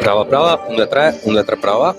Prova, prova, 1, 2, 3, 1, 2, 3, prova.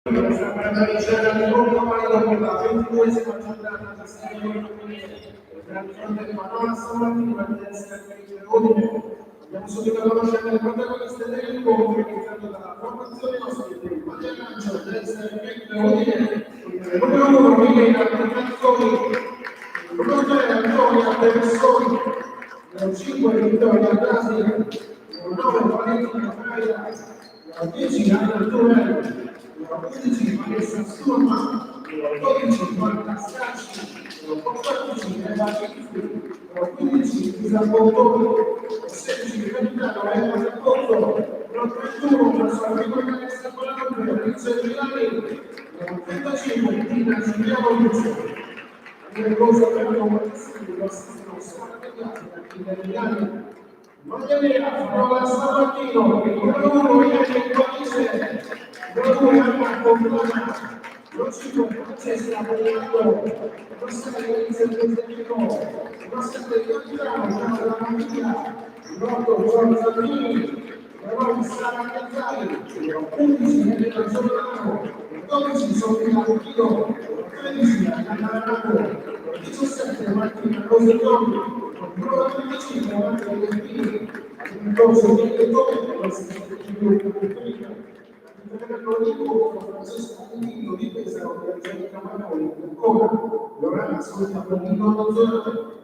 per analizzare l'incontro valido per la 22esima giornata di Serie per il fronte di Madonna stamattina per essere ordine. Abbiamo subito a conoscere le protagoniste dell'incontro iniziando dalla formazione ospite Maria Lancia dell'essere ordine, il numero 1 Milena Canzoni, il numero 3 Antonia Personi, il 5 Vittoria Brasi, il 9 Valentina Fraia, il 10 Anna Turello, il 11 Vanessa Sturma, il 12 Marta Scacci, il 14 Eva Cizzi, il 15 Isa Bottoni, il 16 Capitano Eva Zaccotto, il 31 Trasformico Vanessa Palante, Alice Milani, il 35 Tina Silviano Luce. Le cose che abbiamo partecipato assistono strategiati da chi negli anni non è vero, prova stamattina, il numero 1 è il codice, il numero 2 è la condanna, lo 5 Francesca Pagliato, lo 6 inizia il tecnico, lo 7 Capitano, la famiglia, l'8 Giorgio Zalini, il 9 Sara Cazzari, il 11 Elena Giordano, il 12 Sofia Lucchino, il 13 Anna Ramo, il 17 Martina Roselloni, il numero 35 Marco Delfini, il corso di Letone, l'assistente di Francesco Pulino, difesa di Angelica Manoli, ancora Lorana Sonia Pulino, zona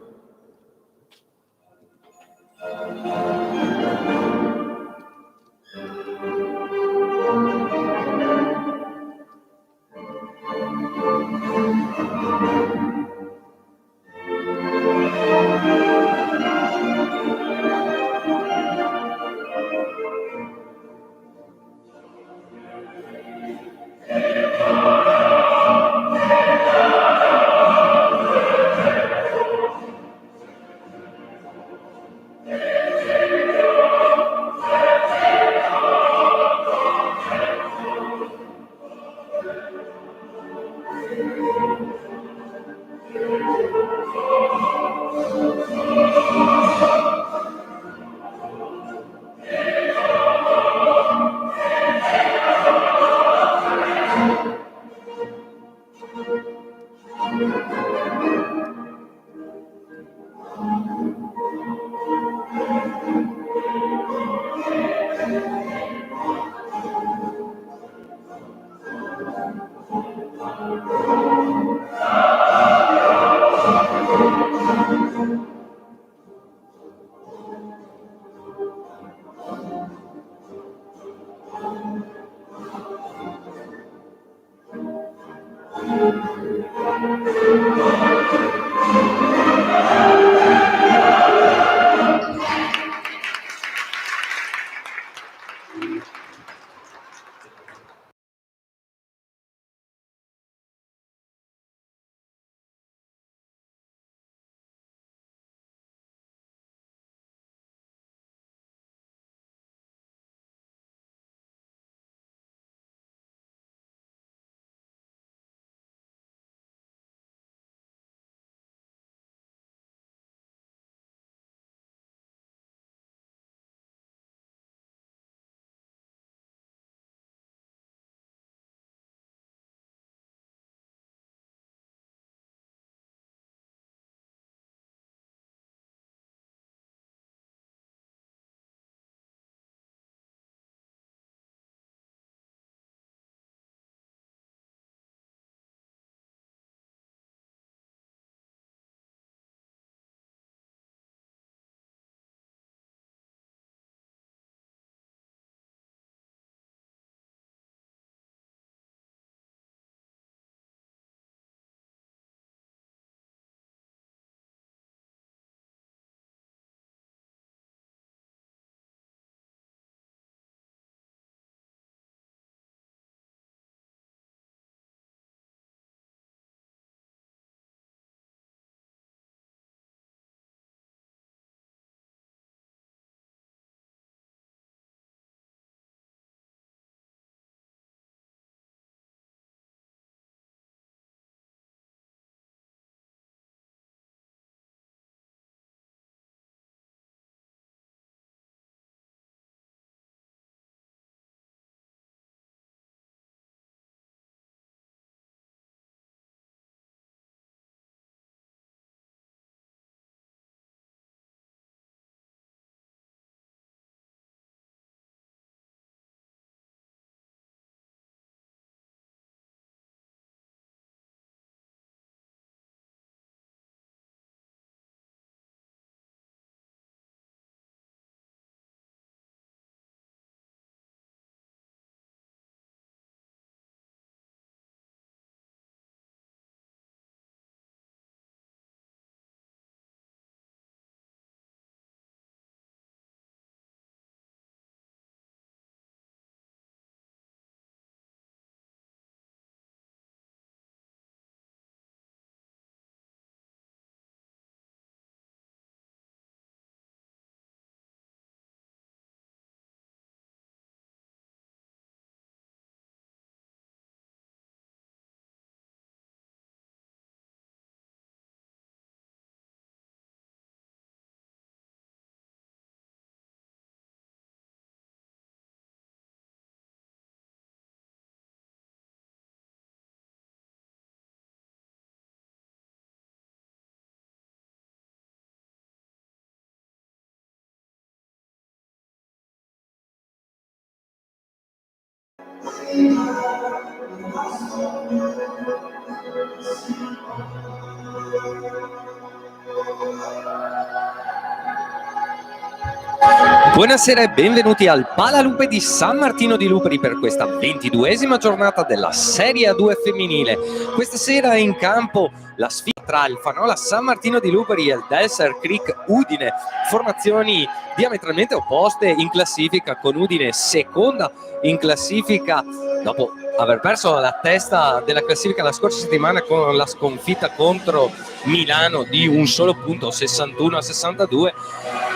Buonasera e benvenuti al Palalupe di San Martino di Luperi per questa 22esima giornata della Serie A2 femminile. Questa sera è in campo la sfida tra il Fanola San Martino di Luperi e il Delser Creek Udine, formazioni diametralmente opposte in classifica, con Udine seconda in classifica dopo aver perso la testa della classifica la scorsa settimana con la sconfitta contro Milano di un solo punto, 61-62,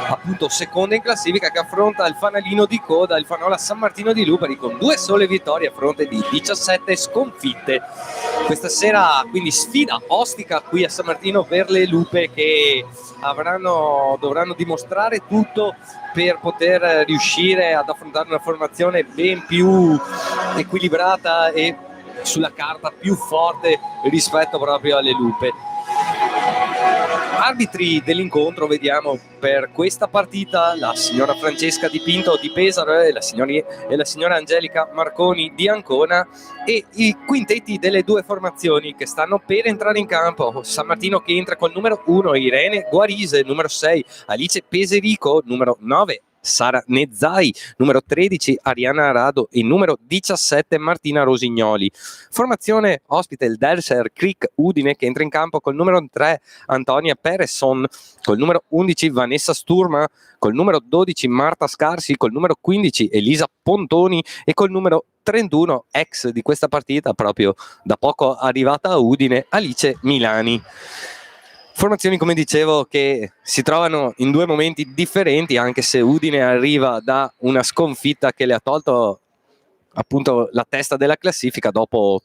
appunto seconda in classifica, che affronta il fanalino di coda, il Fanola San Martino di Luperi, con 2 sole vittorie a fronte di 17 sconfitte. Questa sera quindi sfida ostica qui a San Martino per le Lupe, che dovranno dimostrare tutto per poter riuscire ad affrontare una formazione ben più equilibrata e sulla carta più forte rispetto proprio alle Lupe. Arbitri dell'incontro vediamo per questa partita la signora Francesca Di Pinto di Pesaro e la signora Angelica Marconi di Ancona, e i quintetti delle due formazioni che stanno per entrare in campo. San Martino che entra col numero 1 Irene Guarise, numero 6 Alice Peserico, numero 9 Sara Nezzai, numero 13 Ariana Arado e numero 17 Martina Rosignoli. Formazione ospite il Delser Creek Udine, che entra in campo col numero 3 Antonia Pereson, col numero 11 Vanessa Sturma, col numero 12 Marta Scarsi, col numero 15 Elisa Pontoni e col numero 31, ex di questa partita, proprio da poco arrivata a Udine, Alice Milani. Formazioni, come dicevo, che si trovano in due momenti differenti, anche se Udine arriva da una sconfitta che le ha tolto appunto la testa della classifica dopo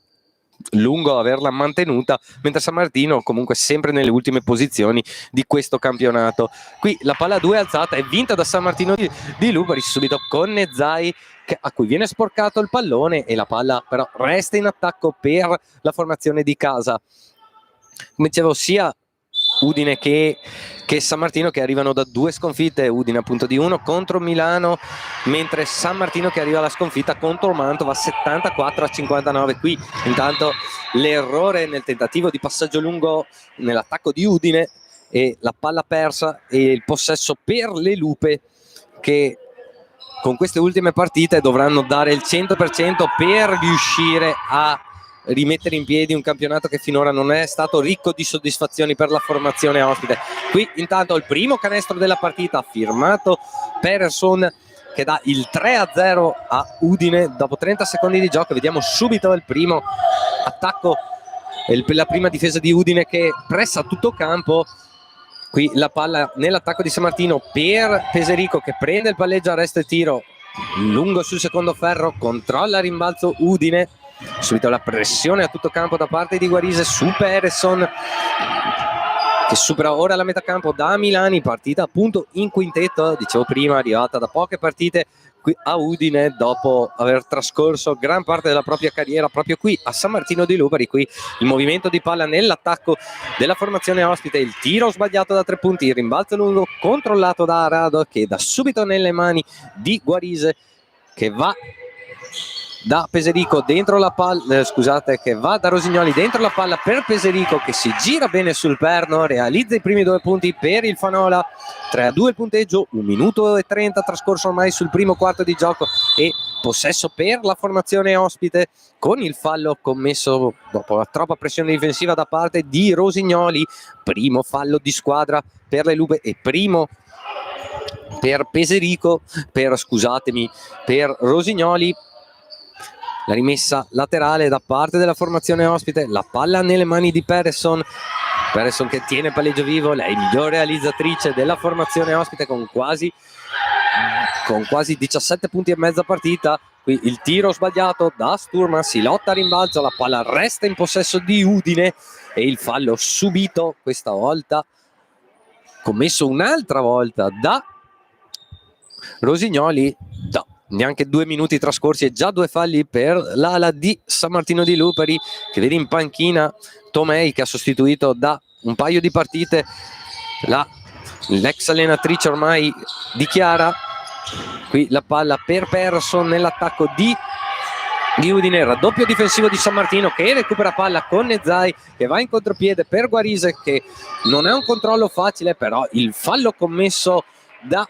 lungo averla mantenuta, mentre San Martino comunque sempre nelle ultime posizioni di questo campionato. Qui la palla 2 alzata è vinta da San Martino di Luperi subito con Nezzai, a cui viene sporcato il pallone, e la palla però resta in attacco per la formazione di casa. Come dicevo, sia Udine che San Martino che arrivano da 2 sconfitte, Udine appunto di 1 contro Milano, mentre San Martino che arriva alla sconfitta contro Mantova 74-59. Qui intanto l'errore nel tentativo di passaggio lungo nell'attacco di Udine e la palla persa e il possesso per le Lupe, che con queste ultime partite dovranno dare il 100% per riuscire a rimettere in piedi un campionato che finora non è stato ricco di soddisfazioni per la formazione ospite. Qui intanto il primo canestro della partita firmato Peterson, che dà il 3-0 a Udine dopo 30 secondi di gioco. Vediamo subito il primo attacco, la prima difesa di Udine che pressa tutto campo. Qui la palla nell'attacco di San Martino per Peserico, che prende il palleggio, arresto e tiro lungo sul secondo ferro, controlla il rimbalzo Udine. Subito la pressione a tutto campo da parte di Guarise su Pereson, che supera ora la metà campo da Milani, partita appunto in quintetto, dicevo prima, arrivata da poche partite qui a Udine dopo aver trascorso gran parte della propria carriera proprio qui a San Martino di Luperi. Qui il movimento di palla nell'attacco della formazione ospite, il tiro sbagliato da 3 punti, il rimbalzo lungo controllato da Arado, che dà subito nelle mani di Guarise, che va da Peserico dentro la palla, che va da Rosignoli dentro la palla per Peserico, che si gira bene sul perno, realizza i primi 2 punti per il Fanola. 3-2 il punteggio, 1 minuto e 30 trascorso ormai sul primo quarto di gioco, e possesso per la formazione ospite, con il fallo commesso dopo la troppa pressione difensiva da parte di Rosignoli. Primo fallo di squadra per le Lupe e primo per Peserico, per Rosignoli. La rimessa laterale da parte della formazione ospite, la palla nelle mani di Pereson che tiene il palleggio vivo, lei miglior realizzatrice della formazione ospite con quasi 17 punti e mezzo a partita. Qui il tiro sbagliato da Sturma, si lotta a rimbalzo, la palla resta in possesso di Udine e il fallo subito, questa volta commesso un'altra volta da Rosignoli. Neanche 2 minuti trascorsi e già 2 falli per l'ala di San Martino di Luperi, che vede in panchina Tomei, che ha sostituito da un paio di partite l'ex allenatrice ormai di Chiara. Qui la palla per Persson nell'attacco di di Udine, raddoppio difensivo di San Martino che recupera palla con Nezai che va in contropiede per Guarise, che non è un controllo facile, però il fallo commesso da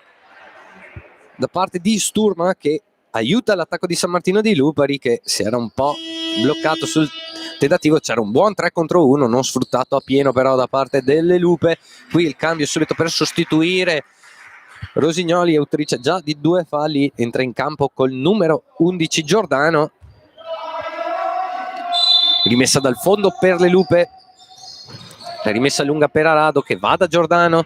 parte di Sturma che aiuta l'attacco di San Martino di Lupari, che si era un po' bloccato sul tentativo. C'era un buon 3 contro 1 non sfruttato a pieno però da parte delle Lupe. Qui il cambio subito per sostituire Rosignoli, autrice già di 2 falli, entra in campo col numero 11 Giordano. Rimessa dal fondo per le Lupe, la rimessa lunga per Arado che va da Giordano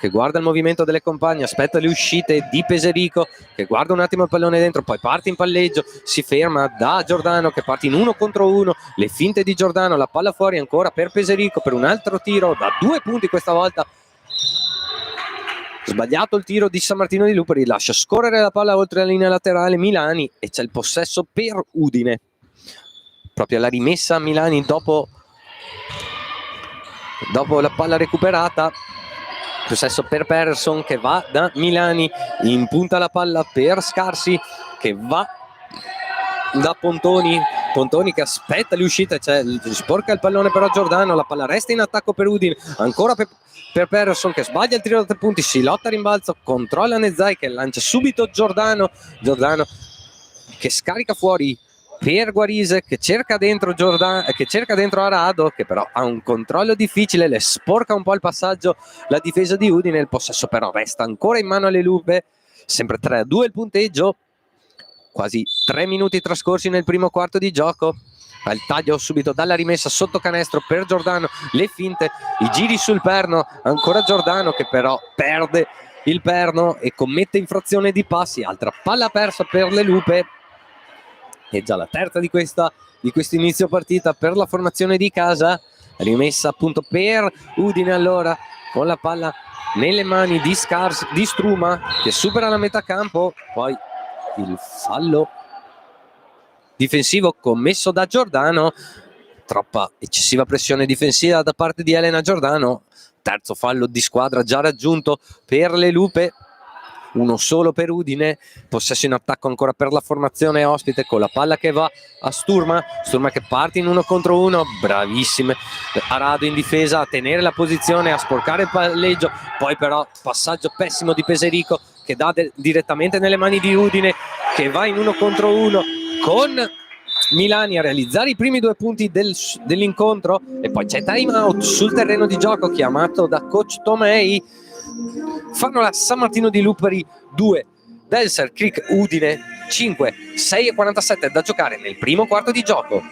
che guarda il movimento delle compagne, aspetta le uscite di Peserico che guarda un attimo il pallone dentro, poi parte in palleggio, si ferma da Giordano che parte in 1 contro 1, le finte di Giordano, la palla fuori ancora per Peserico per un altro tiro da 2 punti questa volta. Sbagliato il tiro di San Martino di Lupari, lascia scorrere la palla oltre la linea laterale Milani e c'è il possesso per Udine. Proprio la rimessa a Milani dopo la palla recuperata, possesso per Persson che va da Milani, impunta la palla per Scarsi che va da Pontoni che aspetta l'uscita, sporca il pallone però Giordano, la palla resta in attacco per Udine, ancora per Persson che sbaglia il tiro da 3 punti, si lotta a rimbalzo, controlla Nezai che lancia subito Giordano che scarica fuori per Guarise che cerca dentro Arado che però ha un controllo difficile, le sporca un po' il passaggio la difesa di Udine, il possesso però resta ancora in mano alle Lupe, sempre 3-2 il punteggio, quasi 3 minuti trascorsi nel primo quarto di gioco. Il taglio subito dalla rimessa sotto canestro per Giordano, le finte, i giri sul perno, ancora Giordano che però perde il perno e commette infrazione di passi, altra palla persa per le Lupe. È già la terza di questo inizio partita per la formazione di casa, rimessa appunto per Udine allora con la palla nelle mani di Struma che supera la metà campo, poi il fallo difensivo commesso da Giordano, troppa eccessiva pressione difensiva da parte di Elena Giordano, terzo fallo di squadra già raggiunto per le Lupe, uno solo per Udine, possesso in attacco ancora per la formazione ospite con la palla che va a Sturma che parte in 1 contro 1, bravissime Arado in difesa a tenere la posizione, a sporcare il palleggio, poi però passaggio pessimo di Peserico che dà direttamente nelle mani di Udine che va in 1 contro 1 con Milani a realizzare i primi 2 punti dell'incontro e poi c'è time out sul terreno di gioco chiamato da coach Tomei. Fanno la San Martino di Lupari 2, Delser Creek Udine 5, 6:47 da giocare nel primo quarto di gioco.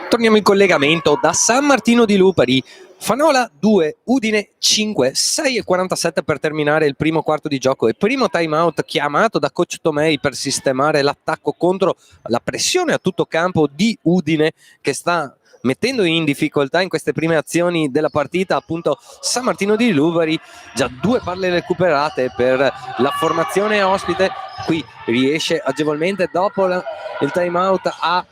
Torniamo in collegamento da San Martino di Lupari, Fanola 2, Udine 5, 6:47 per terminare il primo quarto di gioco e primo time out chiamato da coach Tomei per sistemare l'attacco contro la pressione a tutto campo di Udine che sta mettendo in difficoltà in queste prime azioni della partita appunto San Martino di Lupari, già 2 palle recuperate per la formazione ospite, qui riesce agevolmente dopo il time out a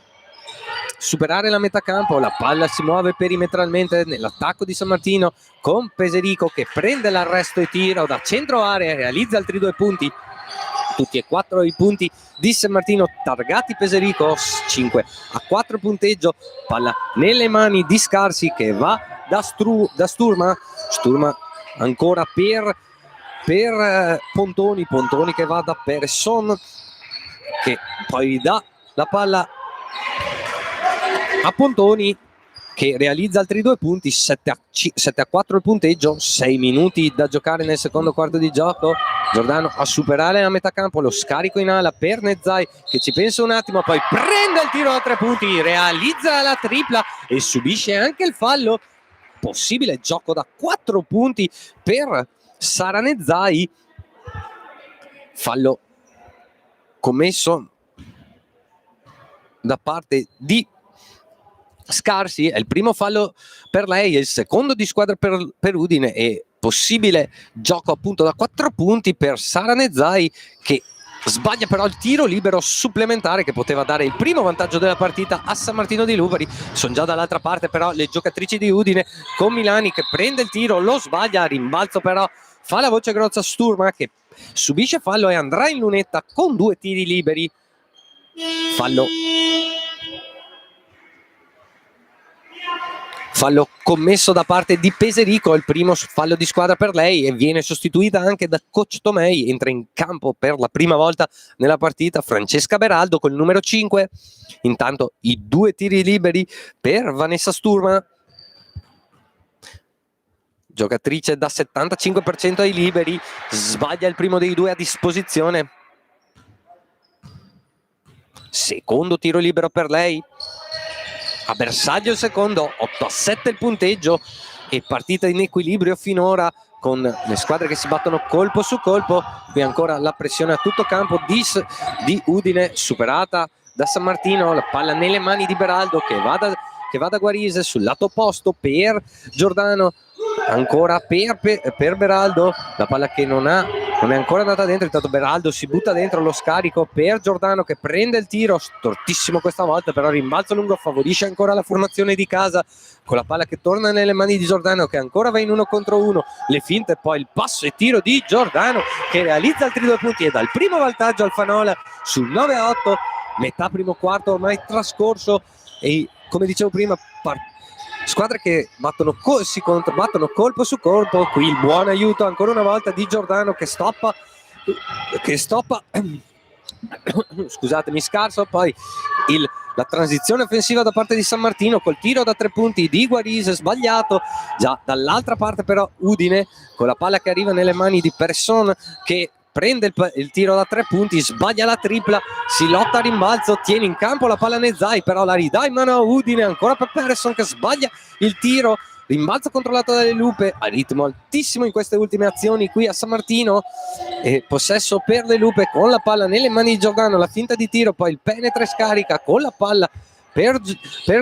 superare la metà campo, la palla si muove perimetralmente nell'attacco di San Martino con Peserico che prende l'arresto e tira da centro area e realizza altri 2 punti, tutti e 4 i punti di San Martino targati Peserico, 5-4 punteggio, palla nelle mani di Scarsi che va da Sturma ancora per Pontoni che va da Persson che poi dà la palla a Pontoni che realizza altri 2 punti, 7-4 il punteggio, 6 minuti da giocare nel secondo quarto di gioco. Giordano a superare a metà campo, lo scarico in ala per Nezzai che ci pensa un attimo, poi prende il tiro a 3 punti, realizza la tripla e subisce anche il fallo. Possibile gioco da 4 punti per Sara Nezzai, fallo commesso da parte di Scarsi, è il primo fallo per lei, è il secondo di squadra per Udine e possibile gioco appunto da 4 punti per Sara Nezzai, che sbaglia però il tiro libero supplementare che poteva dare il primo vantaggio della partita a San Martino di Luberi. Sono già dall'altra parte però le giocatrici di Udine, con Milani che prende il tiro, lo sbaglia, rimbalzo però fa la voce grossa Sturma che subisce fallo e andrà in lunetta con 2 tiri liberi. Fallo commesso da parte di Peserico, il primo fallo di squadra per lei, e viene sostituita anche da coach Tomei. Entra in campo per la prima volta nella partita Francesca Beraldo col numero 5. Intanto i 2 tiri liberi per Vanessa Sturma, giocatrice da 75% ai liberi, sbaglia il primo dei 2 a disposizione. Secondo tiro libero per lei, a bersaglio il secondo, 8-7 il punteggio e partita in equilibrio finora con le squadre che si battono colpo su colpo. Qui ancora la pressione a tutto campo di Udine, superata da San Martino, la palla nelle mani di Beraldo che va da Guarise sul lato opposto per Giordano, ancora per Beraldo, la palla che non è ancora andata dentro. Intanto Beraldo si butta dentro, lo scarico per Giordano che prende il tiro, stortissimo questa volta, però rimbalzo lungo favorisce ancora la formazione di casa, con la palla che torna nelle mani di Giordano che ancora va in 1 contro 1, le finte, poi il passo e tiro di Giordano che realizza altri 2 punti e dà il primo vantaggio al Fanola sul 9-8, metà primo quarto ormai trascorso. E come dicevo prima, squadre che si battono colpo su colpo. Qui il buon aiuto ancora una volta di Giordano che stoppa scusatemi Scarso, poi la transizione offensiva da parte di San Martino col tiro da 3 punti di Guarise sbagliato. Già dall'altra parte però Udine con la palla che arriva nelle mani di Persson che prende il tiro da 3 punti, sbaglia la tripla, si lotta a rimbalzo, tiene in campo la palla Nezzai, però la ridà in mano a Udine, ancora per Persson che sbaglia il tiro, rimbalzo controllato dalle Lupe, a ritmo altissimo in queste ultime azioni qui a San Martino, e possesso per le Lupe con la palla nelle mani di Giordano, la finta di tiro, poi il penetra e scarica con la palla per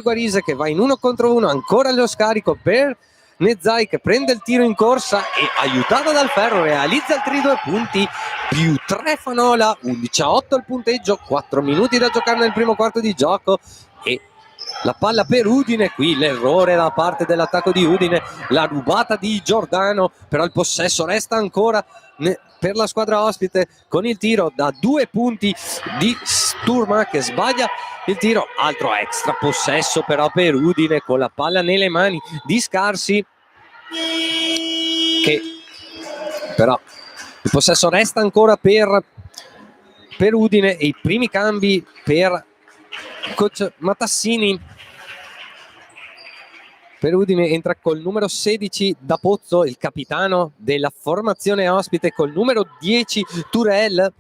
Guarise che va in 1 contro 1, ancora lo scarico per Nezzai che prende il tiro in corsa e aiutata dal ferro realizza altri 2 punti, più 3 Fanola, 11-8 il punteggio, 4 minuti da giocare nel primo quarto di gioco e la palla per Udine. Qui l'errore da parte dell'attacco di Udine, la rubata di Giordano, però il possesso resta ancora per la squadra ospite con il tiro da 2 punti di Sturma che sbaglia il tiro, altro extra possesso però per Udine con la palla nelle mani di Scarsi, che però il possesso resta ancora per Udine e i primi cambi per coach Matassini. Per Udine entra col numero 16 da Pozzo, il capitano della formazione ospite, col numero 10 Turel.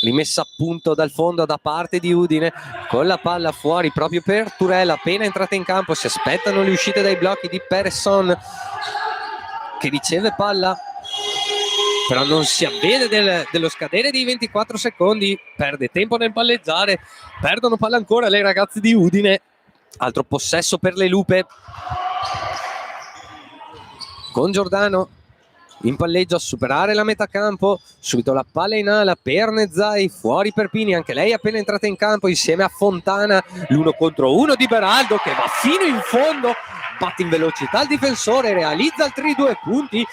Rimessa a punto dal fondo da parte di Udine con la palla fuori proprio per Turel, appena entrata in campo. Si aspettano le uscite dai blocchi di Persson che riceve palla, però non si avvede dello scadere di 24 secondi, perde tempo nel palleggiare, perdono palla ancora le ragazze di Udine. Altro possesso per le Lupe con Giordano in palleggio a superare la metà campo, subito la palla in ala per Nezzai, fuori per Pini, anche lei appena entrata in campo insieme a Fontana, l'1 contro 1 di Beraldo che va fino in fondo, batte in velocità il difensore, realizza altri 2 punti,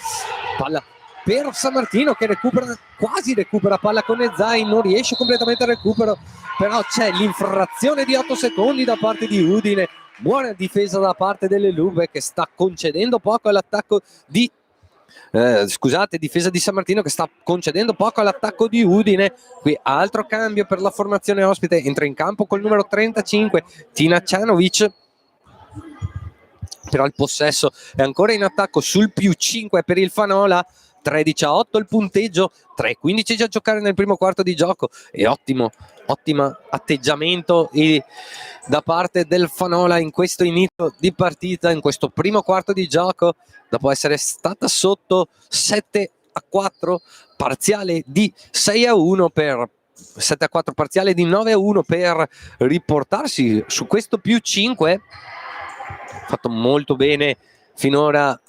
palla per San Martino che quasi recupera palla con Nezzai, non riesce completamente al recupero, però c'è l'infrazione di 8 secondi da parte di Udine. Buona difesa da parte delle Lupe che sta concedendo poco all'attacco di difesa di San Martino che sta concedendo poco all'attacco di Udine. Qui altro cambio per la formazione ospite, entra in campo col numero 35 Tina Cianovic però il possesso è ancora in attacco sul +5 per il Fanola. 13-8 il punteggio, 3-15 a giocare nel primo quarto di gioco, e ottimo atteggiamento da parte del Fanola in questo inizio di partita, in questo primo quarto di gioco, dopo essere stata sotto 7-4, parziale di 6-1 per 7-4, parziale di 9-1 per riportarsi su questo +5. Fatto molto bene finora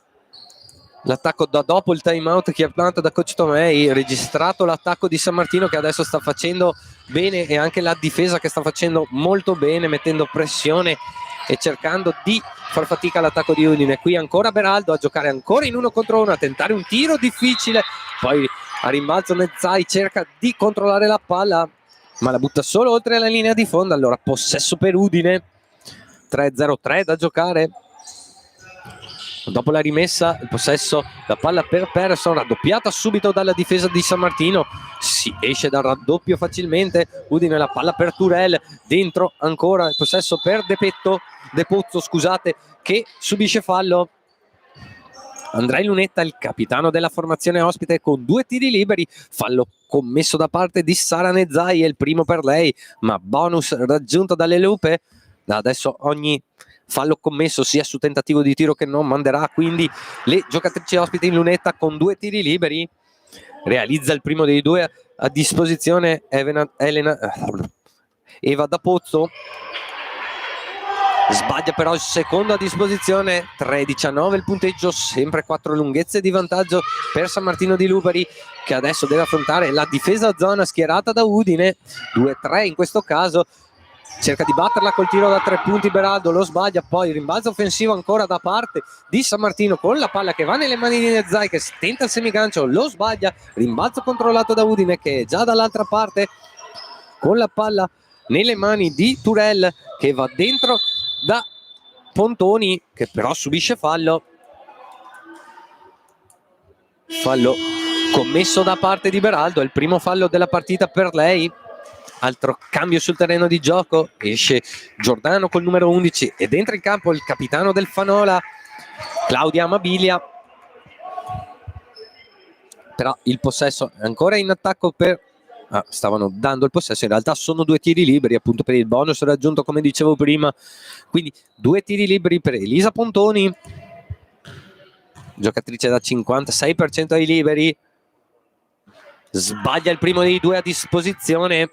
l'attacco dopo il time out chiamato da coach Tomei, registrato l'attacco di San Martino che adesso sta facendo bene, e anche la difesa che sta facendo molto bene, mettendo pressione e cercando di far fatica all'attacco di Udine. Qui ancora Beraldo a giocare ancora in 1 contro 1, a tentare un tiro difficile, poi a rimbalzo Nezzai cerca di controllare la palla ma la butta solo oltre la linea di fondo. Allora possesso per Udine, 3-0-3 da giocare. Dopo la rimessa, il possesso, la palla per Persson, raddoppiata subito dalla difesa di San Martino, si esce dal raddoppio facilmente. Udine, la palla per Turel, dentro ancora il possesso per De Pozzo, scusate, che subisce fallo. Andrei Lunetta, il capitano della formazione ospite, con 2 tiri liberi, fallo commesso da parte di Sara Nezzai, è il primo per lei, ma bonus raggiunto dalle Lupe. Da adesso ogni fallo commesso sia su tentativo di tiro che non manderà quindi le giocatrici ospiti in lunetta con 2 tiri liberi. Realizza il primo dei 2 a disposizione Eva da Pozzo, sbaglia però il secondo a disposizione. 13-9 il punteggio, sempre 4 lunghezze di vantaggio per San Martino di Lupari, che adesso deve affrontare la difesa zona schierata da Udine, 2-3 in questo caso. Cerca di batterla col tiro da 3 punti Beraldo, lo sbaglia, poi rimbalzo offensivo ancora da parte di San Martino con la palla che va nelle mani di Nezzai, che tenta il semigancio, lo sbaglia, rimbalzo controllato da Udine che è già dall'altra parte con la palla nelle mani di Turel, che va dentro da Pontoni, che però subisce fallo commesso da parte di Beraldo, è il primo fallo della partita per lei. Altro cambio sul terreno di gioco, esce Giordano col numero 11 ed entra in campo il capitano del Fanola, Claudia Amabilia. Però il possesso è ancora in attacco per stavano dando il possesso, in realtà sono 2 tiri liberi appunto per il bonus raggiunto come dicevo prima, quindi 2 tiri liberi per Elisa Pontoni, giocatrice da 56% ai liberi. Sbaglia il primo dei 2 a disposizione,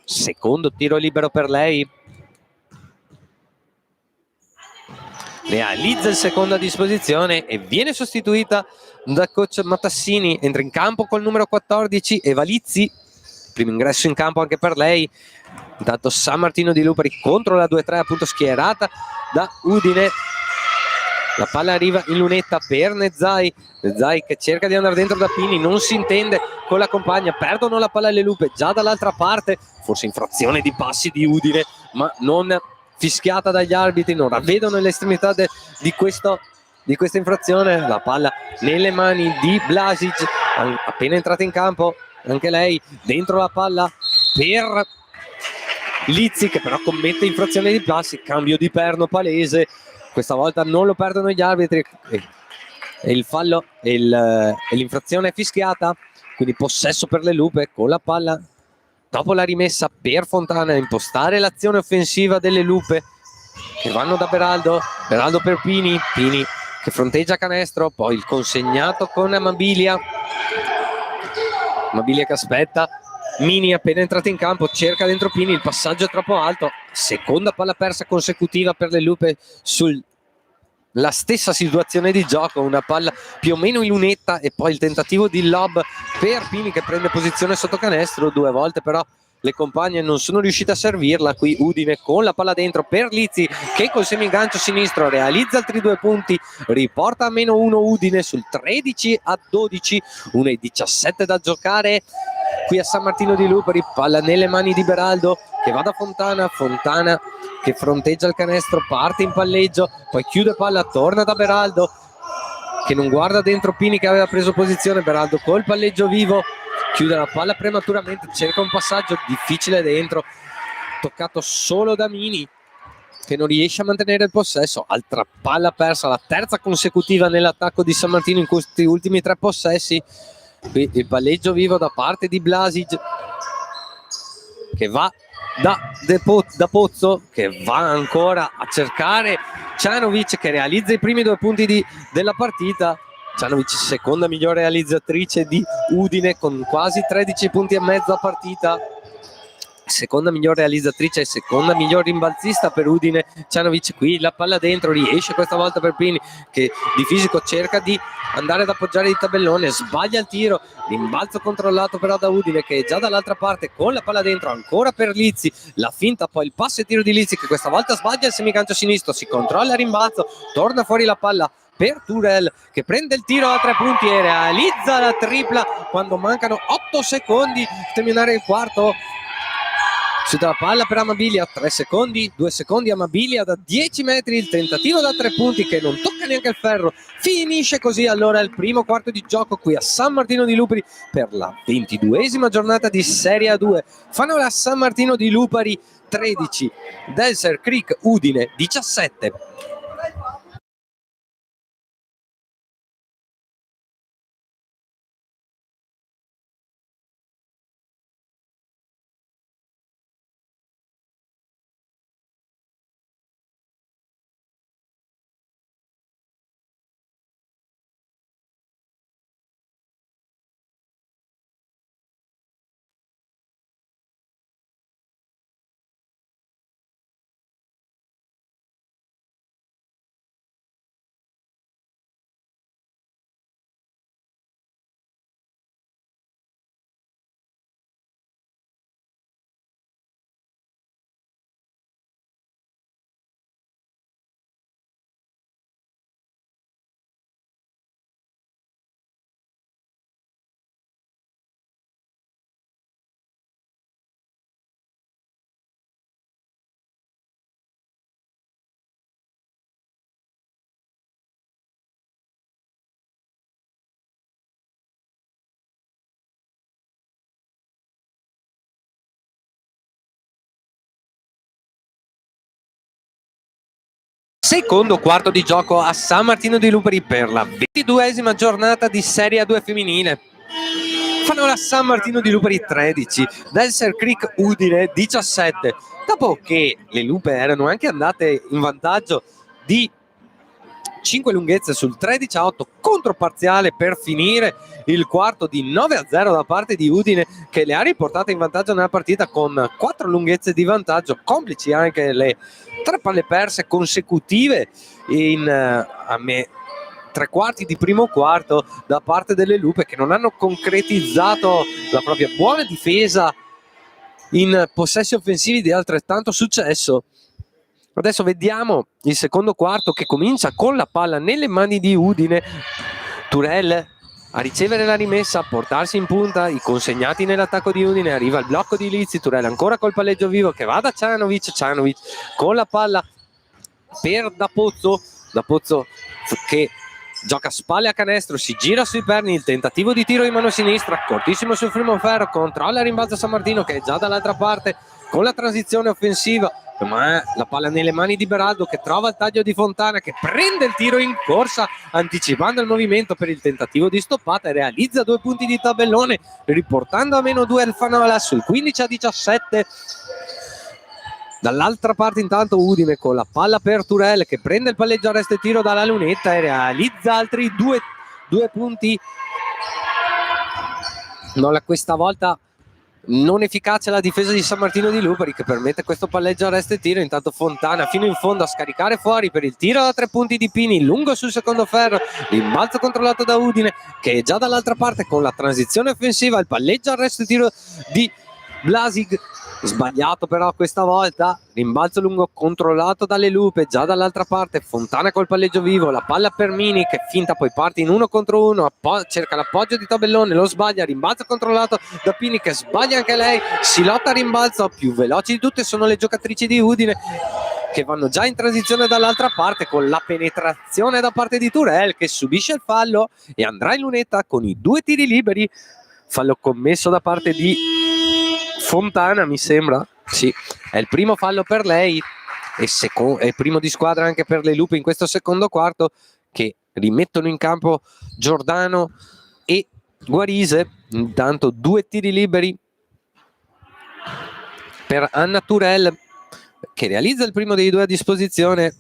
secondo tiro libero per lei, realizza il secondo a disposizione e viene sostituita da coach Matassini. Entra in campo col numero 14 Eva Lizzi, primo ingresso in campo anche per lei. Intanto San Martino di Lupari contro la 2-3 appunto schierata da Udine. La palla arriva in lunetta per Nezzai che cerca di andare dentro da Pini, non si intende con la compagna, perdono la palla alle Lupe già dall'altra parte, forse infrazione di passi di Udine ma non fischiata dagli arbitri, non ravvedono l'estremità di questa infrazione. La palla nelle mani di Blasic, appena entrata in campo anche lei, dentro la palla per Lizzi che però commette infrazione di passi, cambio di perno palese. Questa volta non lo perdono gli arbitri e il fallo e l'infrazione è fischiata, quindi possesso per le Lupe con la palla. Dopo la rimessa per Fontana, impostare l'azione offensiva delle Lupe che vanno da Beraldo per Pini che fronteggia canestro, poi il consegnato con Amabilia che aspetta. Mini appena entrata in campo cerca dentro Pini, il passaggio è troppo alto, seconda palla persa consecutiva per le Lupe sulla stessa situazione di gioco, una palla più o meno in lunetta e poi il tentativo di lob per Pini che prende posizione sotto canestro 2 volte, però le compagne non sono riuscite a servirla. Qui Udine con la palla dentro per Lizzi che col semigancio sinistro realizza altri 2 punti, riporta a -1 Udine sul 13-12, 1:17 da giocare qui a San Martino di Lupari. Palla nelle mani di Beraldo che va da Fontana che fronteggia il canestro, parte in palleggio, poi chiude palla, torna da Beraldo che non guarda dentro Pini che aveva preso posizione. Beraldo col palleggio vivo chiude la palla prematuramente, cerca un passaggio difficile dentro, toccato solo da Mini. che non riesce a mantenere il possesso, altra palla persa, la terza consecutiva nell'attacco di San Martino in questi ultimi 3 possessi. Qui il palleggio vivo da parte di Blasic, che va da Pozzo, che va ancora a cercare Cianovic, che realizza i primi 2 punti della partita. Cianovic, seconda miglior realizzatrice di Udine con quasi 13 punti e mezzo a partita, seconda miglior realizzatrice e seconda miglior rimbalzista per Udine. Cianovic, qui la palla dentro, riesce questa volta per Pini, che di fisico cerca di andare ad appoggiare il tabellone, sbaglia il tiro, rimbalzo controllato però da Udine, che è già dall'altra parte con la palla dentro, ancora per Lizzi, la finta, poi il passo e tiro di Lizzi, che questa volta sbaglia il semicanto sinistro, si controlla il rimbalzo, torna fuori la palla per Turel, che prende il tiro a 3 punti e realizza la tripla quando mancano 8 secondi per terminare il quarto. La palla per Amabilia, 3 secondi, 2 secondi, Amabilia da 10 metri, il tentativo da 3 punti che non tocca neanche il ferro. Finisce così allora il primo quarto di gioco qui a San Martino di Lupari per la 22esima giornata di Serie A2. Fanola San Martino di Lupari 13, Delser Creek Udine 17. Secondo quarto di gioco a San Martino di Lupari per la 22esima giornata di Serie A2 femminile. Fanola San Martino di Lupari 13, Delser Creek Udine 17. Dopo che le Lupe erano anche andate in vantaggio di 5 lunghezze sul 13-8, controparziale per finire il quarto di 9-0 da parte di Udine, che le ha riportate in vantaggio nella partita con 4 lunghezze di vantaggio, complici anche le 3 palle perse consecutive in 3 quarti di primo quarto da parte delle Lupe, che non hanno concretizzato la propria buona difesa in possessi offensivi di altrettanto successo. Adesso vediamo il secondo quarto, che comincia con la palla nelle mani di Udine. Turel a ricevere la rimessa, a portarsi in punta i consegnati nell'attacco di Udine, arriva il blocco di Lizzi, Turel ancora col palleggio vivo che va da Cianovic con la palla per Da Pozzo che gioca spalle a canestro, si gira sui perni, il tentativo di tiro in mano sinistra, cortissimo sul primo ferro, controlla il rimbalzo San Martino, che è già dall'altra parte con la transizione offensiva, ma la palla nelle mani di Beraldo, che trova il taglio di Fontana, che prende il tiro in corsa anticipando il movimento per il tentativo di stoppata e realizza 2 punti di tabellone, riportando a -2 il Fanola sul 15-17. Dall'altra parte intanto Udine con la palla per Turel, che prende il palleggio a resta e tiro dalla lunetta e realizza altri due punti. Questa volta non efficace la difesa di San Martino di Lupari, che permette questo palleggio a resta e tiro. Intanto Fontana fino in fondo a scaricare fuori per il tiro da 3 punti di Pini, lungo sul secondo ferro, rimbalzo controllato da Udine, che è già dall'altra parte con la transizione offensiva, il palleggio a resta e tiro di Blasig, sbagliato però questa volta, rimbalzo lungo controllato dalle Lupe, già dall'altra parte Fontana col palleggio vivo, la palla per Mini che finta, poi parte in 1 contro 1, cerca l'appoggio di Tabellone, lo sbaglia, rimbalzo controllato da Pini che sbaglia anche lei, si lotta a rimbalzo, più veloci di tutte sono le giocatrici di Udine, che vanno già in transizione dall'altra parte con la penetrazione da parte di Turel, che subisce il fallo e andrà in lunetta con i 2 tiri liberi. Fallo commesso da parte di Fontana, mi sembra. Sì, è il primo fallo per lei. e primo di squadra anche per le Lupe in questo secondo quarto, che rimettono in campo Giordano e Guarise. Intanto 2 tiri liberi per Anna Turel, che realizza il primo dei 2 a disposizione.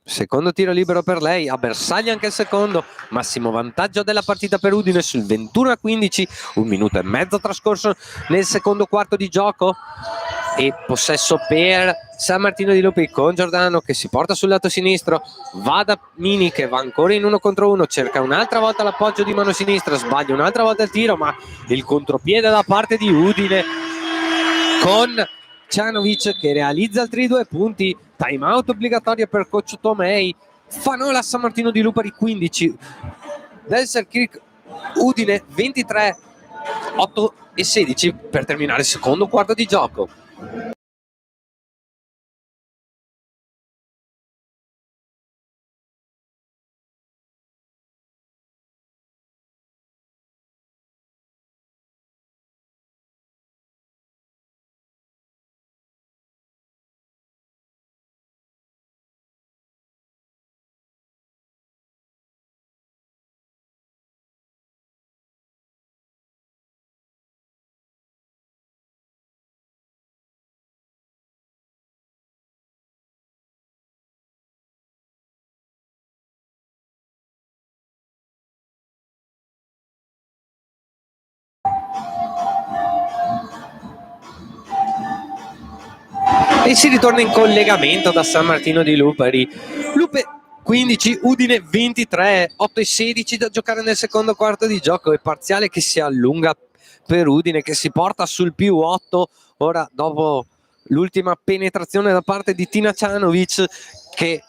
Secondo tiro libero per lei, a bersaglia anche il secondo. Massimo vantaggio della partita per Udine sul 21-15, 1 minuto e mezzo trascorso nel secondo quarto di gioco, e possesso per San Martino di Lupi con Giordano che si porta sul lato sinistro, va da Mini che va ancora in 1 contro 1, cerca un'altra volta l'appoggio di mano sinistra, sbaglia un'altra volta il tiro, ma il contropiede da parte di Udine con Cianovic che realizza altri 2 punti. Time out obbligatoria per coach Tomei. Fanola San Martino di Lupari 15, Selkirk Udine 23, 8 e 16 per terminare il secondo quarto di gioco. E si ritorna in collegamento da San Martino di Lupari. Lupe 15, Udine 23, 8 e 16 da giocare nel secondo quarto di gioco, e parziale che si allunga per Udine, che si porta sul più 8 ora dopo l'ultima penetrazione da parte di Tina Cianovic, che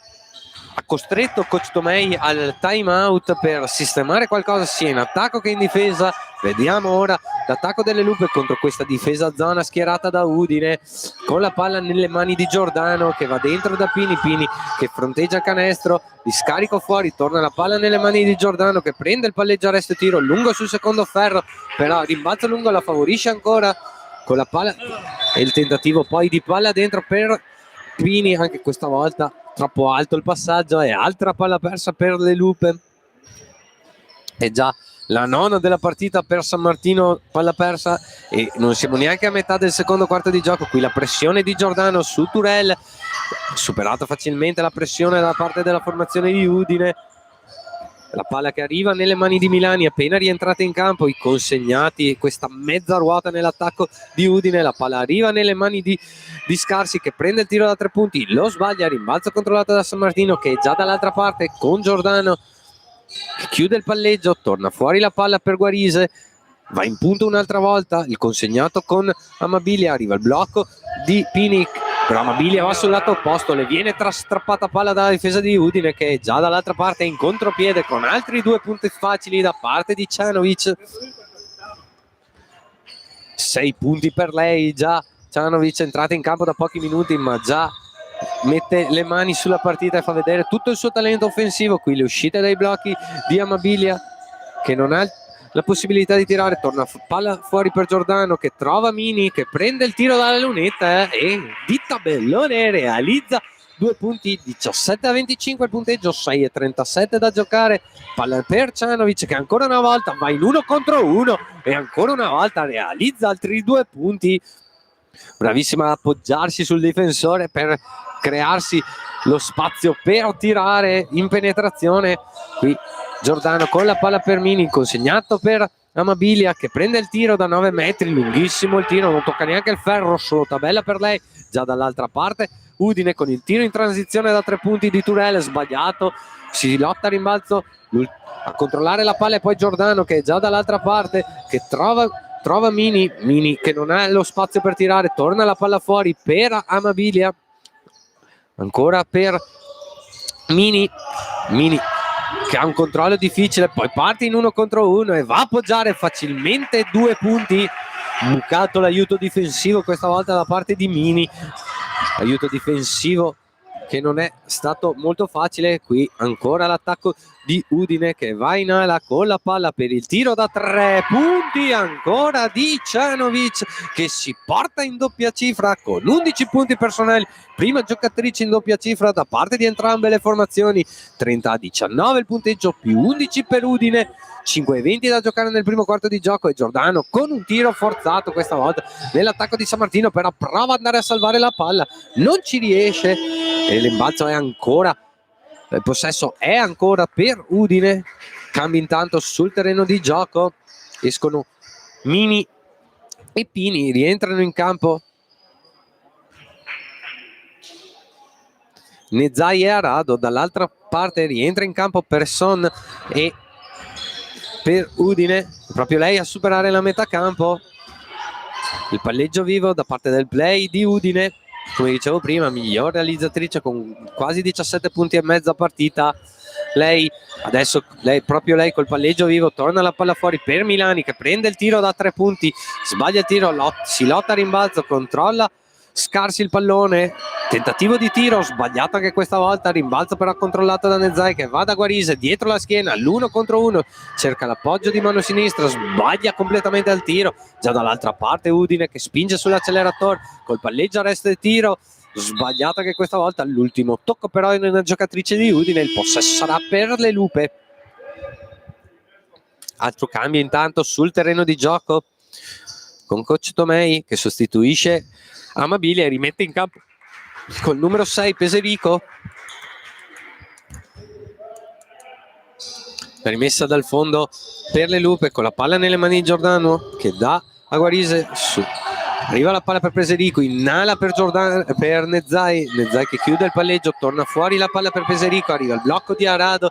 ha costretto coach Tomei al time out per sistemare qualcosa sia in attacco che in difesa. Vediamo ora l'attacco delle Lupe contro questa difesa zona schierata da Udine, con la palla nelle mani di Giordano che va dentro da Pini, Pini che fronteggia il canestro, di scarico fuori, torna la palla nelle mani di Giordano che prende il palleggio arresto e tiro lungo sul secondo ferro, però rimbalzo lungo la favorisce ancora con la palla, e il tentativo poi di palla dentro per Pini, anche questa volta troppo alto il passaggio, e altra palla persa per le Lupe. È già la 9ª della partita per San Martino, palla persa, e non siamo neanche a metà del secondo quarto di gioco. Qui la pressione di Giordano su Turel, superata facilmente la pressione da parte della formazione di Udine. La palla che arriva nelle mani di Milani, appena rientrata in campo, i consegnati, questa mezza ruota nell'attacco di Udine. La palla arriva nelle mani di Scarsi che prende il tiro da 3 punti, lo sbaglia, rimbalzo controllato da San Martino che è già dall'altra parte con Giordano che chiude il palleggio, torna fuori la palla per Guarise, va in punto un'altra volta, il consegnato con Amabilia, arriva il blocco di Pinic, però Amabilia va sul lato opposto, le viene strappata palla dalla difesa di Udine che è già dall'altra parte in contropiede con altri 2 punti facili da parte di Cianovic. 6 punti per lei già. Cianovic è entrata in campo da pochi minuti, ma già mette le mani sulla partita e fa vedere tutto il suo talento offensivo. Qui le uscite dai blocchi di Amabilia che non ha la possibilità di tirare, torna palla fuori per Giordano che trova Mini che prende il tiro dalla lunetta e di tabellone realizza 2 punti, 17-25 il punteggio, 6-37 da giocare. Palla per Cianovic che ancora una volta va in 1 contro 1 e ancora una volta realizza altri 2 punti. Bravissima ad appoggiarsi sul difensore per crearsi lo spazio per tirare in penetrazione. Qui Giordano con la palla per Mini, consegnato per Amabilia che prende il tiro da 9 metri, lunghissimo il tiro, non tocca neanche il ferro, solo tabella per lei. Già dall'altra parte Udine con il tiro in transizione da 3 punti di Turel, sbagliato, si lotta a rimbalzo a controllare la palla, e poi Giordano che è già dall'altra parte che trova Mini che non ha lo spazio per tirare, torna la palla fuori per Amabilia, ancora per Mini che ha un controllo difficile, poi parte in 1 contro 1 e va a appoggiare facilmente 2 punti. Bucato l'aiuto difensivo questa volta da parte di Mini, aiuto difensivo che non è stato molto facile. Qui ancora l'attacco di Udine che va in ala con la palla per il tiro da 3 punti, ancora di Cianovic che si porta in doppia cifra con 11 punti personali, prima giocatrice in doppia cifra da parte di entrambe le formazioni. 30-19 il punteggio, più 11 per Udine, 5-20 da giocare nel primo quarto di gioco, e Giordano con un tiro forzato questa volta nell'attacco di San Martino, però prova ad andare a salvare la palla, non ci riesce e l'imbalzo è ancora, il possesso è ancora per Udine. Cambia intanto sul terreno di gioco, escono Mini e Pini, rientrano in campo Nezai e Arado, dall'altra parte rientra in campo Persson, e per Udine proprio lei a superare la metà campo. Il palleggio vivo da parte del play di Udine, come dicevo prima, miglior realizzatrice con quasi 17 punti e mezzo a partita. Proprio lei col palleggio vivo torna la palla fuori per Milani che prende il tiro da 3 punti, sbaglia il tiro, si lotta a rimbalzo, controlla scarsi il pallone, tentativo di tiro sbagliato anche questa volta, rimbalzo però controllato da Nezai che va da Guarise dietro la schiena, l'1 contro 1, cerca l'appoggio di mano sinistra, sbaglia completamente al tiro. Già dall'altra parte Udine che spinge sull'acceleratore col palleggio a resto del tiro, sbagliata anche questa volta, l'ultimo tocco però in una giocatrice di Udine, il possesso sarà per le Lupe. Altro cambio intanto sul terreno di gioco con coach Tomei che sostituisce Amabili e rimette in campo col numero 6 Peserico. La rimessa dal fondo per le Lupe con la palla nelle mani di Giordano che dà a Guarise, arriva la palla per Peserico, in ala per Nezai che chiude il palleggio, torna fuori la palla per Peserico, arriva il blocco di Arado,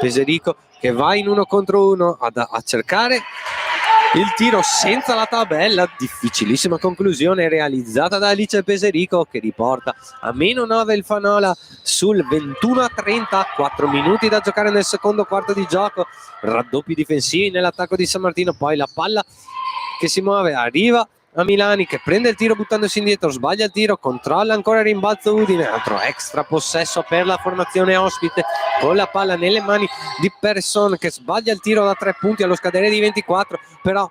Peserico che va in 1 contro 1 a cercare il tiro senza la tabella, difficilissima conclusione realizzata da Alice Peserico che riporta a -9 il Fanola sul 21-30, 4 minuti da giocare nel secondo quarto di gioco, raddoppi difensivi nell'attacco di San Martino, poi la palla che si muove, arriva a Milani che prende il tiro buttandosi indietro, sbaglia il tiro, controlla ancora il rimbalzo Udine, altro extra possesso per la formazione ospite con la palla nelle mani di Persson che sbaglia il tiro da 3 punti allo scadere di 24, però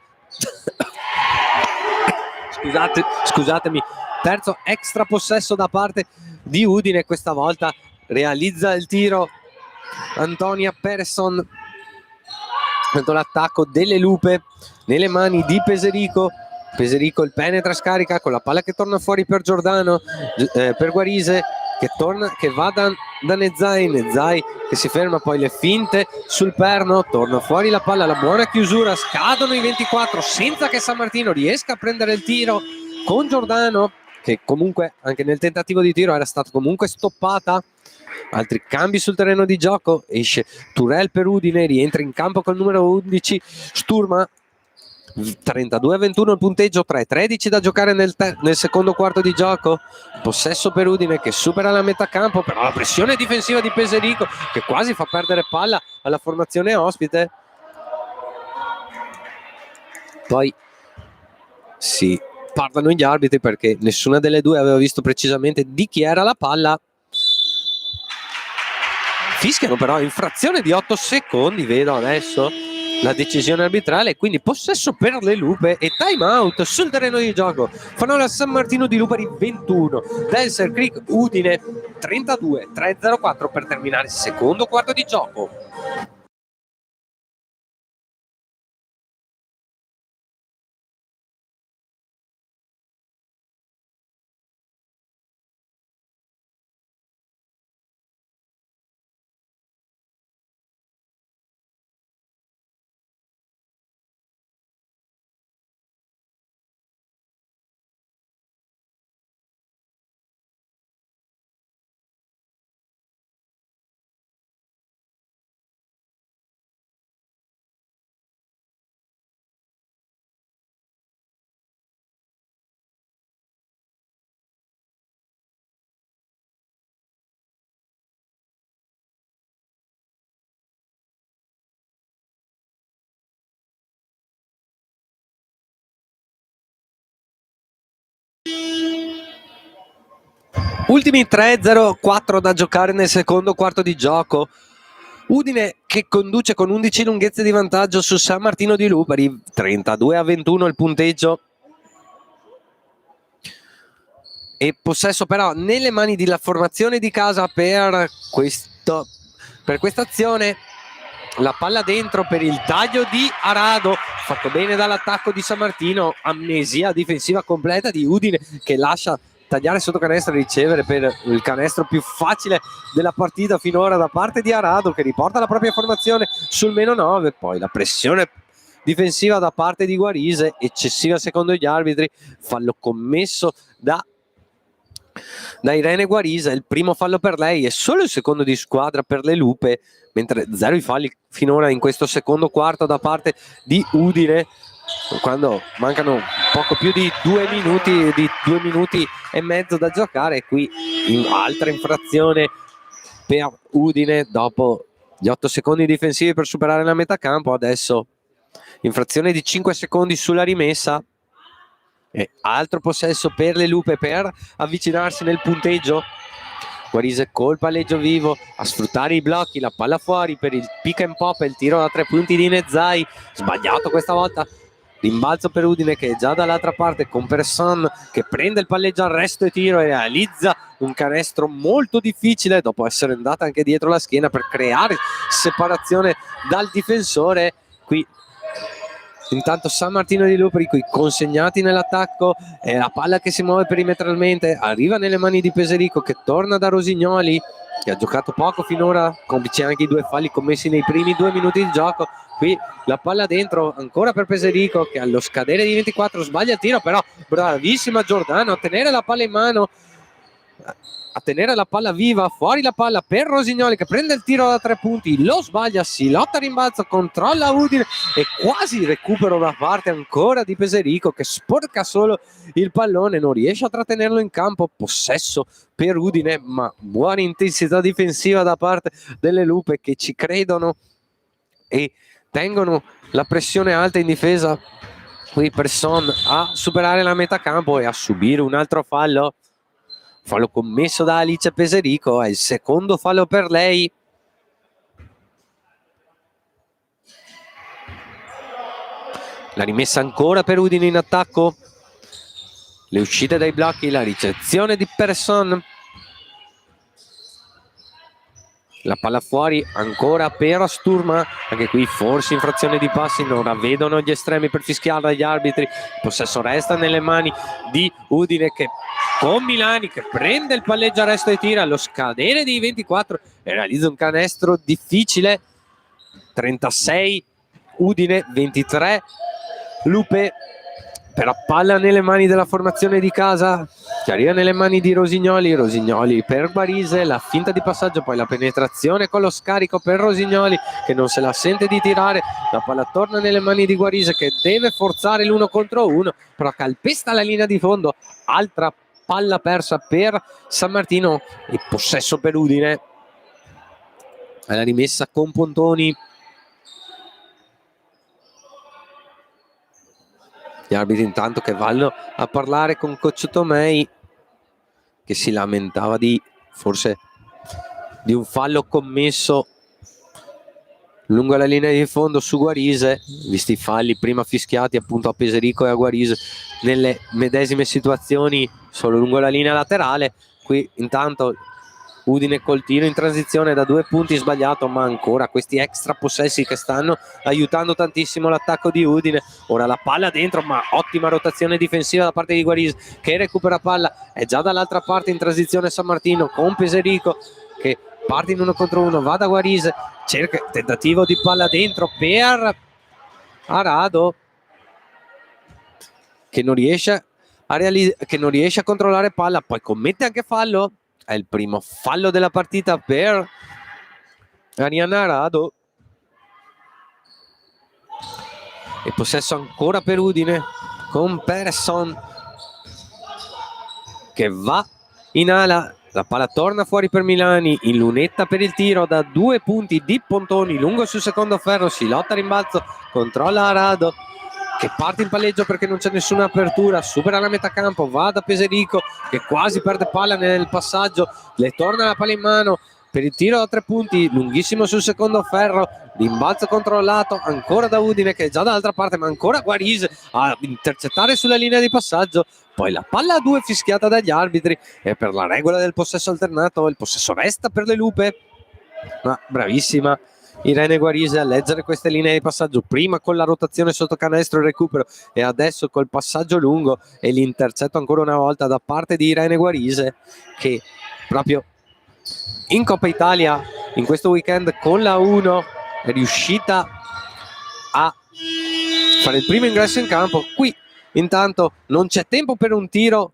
scusatemi, terzo extra possesso da parte di Udine, questa volta realizza il tiro Antonia Persson, l'attacco delle Lupe nelle mani di Peserico. Peserico il penetra, scarica con la palla che torna fuori per Giordano, per Guarise che va da Nezai che si ferma, poi le finte sul perno, torna fuori la palla, la buona chiusura, scadono i 24 senza che San Martino riesca a prendere il tiro con Giordano che comunque anche nel tentativo di tiro era stata comunque stoppata. Altri cambi sul terreno di gioco, esce Turel per Udine, rientra in campo col numero 11 Sturma. 32-21 il punteggio, 3-13 da giocare nel secondo quarto di gioco, possesso per Udine che supera la metà campo, però la pressione difensiva di Peserico che quasi fa perdere palla alla formazione ospite. Poi si parlano gli arbitri perché nessuna delle due aveva visto precisamente di chi era la palla. Fischiano però infrazione di 8 secondi, vedo adesso la decisione arbitrale, quindi possesso per le Lupe e time out sul terreno di gioco. Fanola San Martino di Lupari 21, Dancer Creek Udine 32, 3-0-4 per terminare il secondo quarto di gioco. Ultimi 3-0-4 da giocare nel secondo quarto di gioco. Udine che conduce con 11 lunghezze di vantaggio su San Martino di Lupari, 32-21 il punteggio. E possesso però nelle mani della formazione di casa per questa azione. La palla dentro per il taglio di Arado, fatto bene dall'attacco di San Martino. Amnesia difensiva completa di Udine che lascia tagliare sotto canestro e ricevere per il canestro più facile della partita finora da parte di Arado, che riporta la propria formazione sul -9. Poi la pressione difensiva da parte di Guarise, eccessiva secondo gli arbitri, fallo commesso da Irene Guarisa, il primo fallo per lei e solo il secondo di squadra per le Lupe, mentre 0 i falli finora in questo secondo quarto da parte di Udine, quando mancano poco più di 2 minuti e mezzo da giocare. Qui altra infrazione per Udine dopo gli 8 secondi difensivi per superare la metà campo. Adesso infrazione di 5 secondi sulla rimessa. E altro possesso per le Lupe per avvicinarsi nel punteggio. Guarise col palleggio vivo a sfruttare i blocchi, la palla fuori per il pick and pop e il tiro da 3 punti di Nezai, sbagliato questa volta. Rimbalzo per Udine che è già dall'altra parte con Persson che prende il palleggio arresto e tiro e realizza un canestro molto difficile dopo essere andata anche dietro la schiena per creare separazione dal difensore. Qui intanto San Martino di Lupari qui consegnati nell'attacco, e la palla che si muove perimetralmente arriva nelle mani di Peserico che torna da Rosignoli, che ha giocato poco finora, complici anche i 2 falli commessi nei primi 2 minuti di gioco. Qui la palla dentro ancora per Peserico che allo scadere di 24 sbaglia il tiro, però bravissima Giordano a tenere la palla in mano, a tenere la palla viva. Fuori la palla per Rosignoli che prende il tiro da 3 punti, lo sbaglia, si lotta a rimbalzo, controlla Udine e quasi recupero da parte ancora di Peserico che sporca solo il pallone, non riesce a trattenerlo in campo. Possesso per Udine, ma buona intensità difensiva da parte delle Lupe che ci credono e tengono la pressione alta in difesa. Qui Persson a superare la metà campo e a subire un altro fallo commesso da Alice Peserico, è il secondo fallo per lei. La rimessa ancora per Udine in attacco, le uscite dai blocchi, la ricezione di Persson, la palla fuori ancora per Sturma, anche qui forse infrazione di passi, non la vedono gli estremi per fischiarla gli arbitri. Il possesso resta nelle mani di Udine che con Milani che prende il palleggio arresto e tira allo scadere di 24 e realizza un canestro difficile. 36 Udine, 23 Lupe, però palla nelle mani della formazione di casa che arriva nelle mani di Rosignoli per Guarise, la finta di passaggio, poi la penetrazione con lo scarico per Rosignoli che non se la sente di tirare, la palla torna nelle mani di Guarise che deve forzare l'1 contro 1, però calpesta la linea di fondo. Altra palla persa per San Martino e possesso per Udine. Alla rimessa con Pontoni. Gli arbitri intanto che vanno a parlare con Coach Tomei che si lamentava forse di un fallo commesso lungo la linea di fondo su Guarise, visti i falli prima fischiati appunto a Peserico e a Guarise nelle medesime situazioni solo lungo la linea laterale. Qui intanto Udine col tiro in transizione da 2 punti sbagliato, ma ancora questi extra possessi che stanno aiutando tantissimo l'attacco di Udine. Ora la palla dentro, ma ottima rotazione difensiva da parte di Guarise che recupera palla, è già dall'altra parte in transizione San Martino con Peserico che parte in 1 contro 1, va da Guarise, cerca tentativo di palla dentro per Arado che non riesce a controllare palla, poi commette anche fallo. È il primo fallo della partita per Arianna Arado. E possesso ancora per Udine con Persson che va in ala. La palla torna fuori per Milani, in lunetta per il tiro da 2 punti di Pontoni, lungo sul secondo ferro, si lotta a rimbalzo, controlla Arado, che parte in palleggio perché non c'è nessuna apertura, supera la metà campo, va da Peserico che quasi perde palla nel passaggio, le torna la palla in mano per il tiro da 3 punti, lunghissimo sul secondo ferro, rimbalzo controllato ancora da Udine che è già dall'altra parte, ma ancora Guarise a intercettare sulla linea di passaggio, poi la palla a 2 fischiata dagli arbitri e per la regola del possesso alternato il possesso resta per le Lupe. Ma bravissima Irene Guarise a leggere queste linee di passaggio, prima con la rotazione sotto canestro e il recupero e adesso col passaggio lungo e l'intercetto ancora una volta da parte di Irene Guarise, che proprio in Coppa Italia in questo weekend con la 1 è riuscita a fare il primo ingresso in campo. Qui intanto non c'è tempo per un tiro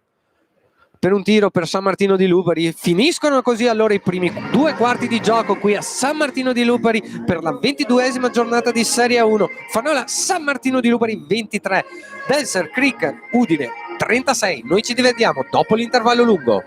per San Martino di Lupari. Finiscono così allora i primi 2 quarti di gioco qui a San Martino di Lupari per la 22esima giornata di Serie 1. Fanola San Martino di Lupari 23, Dancer Creek Udine 36. Noi ci rivediamo dopo l'intervallo lungo.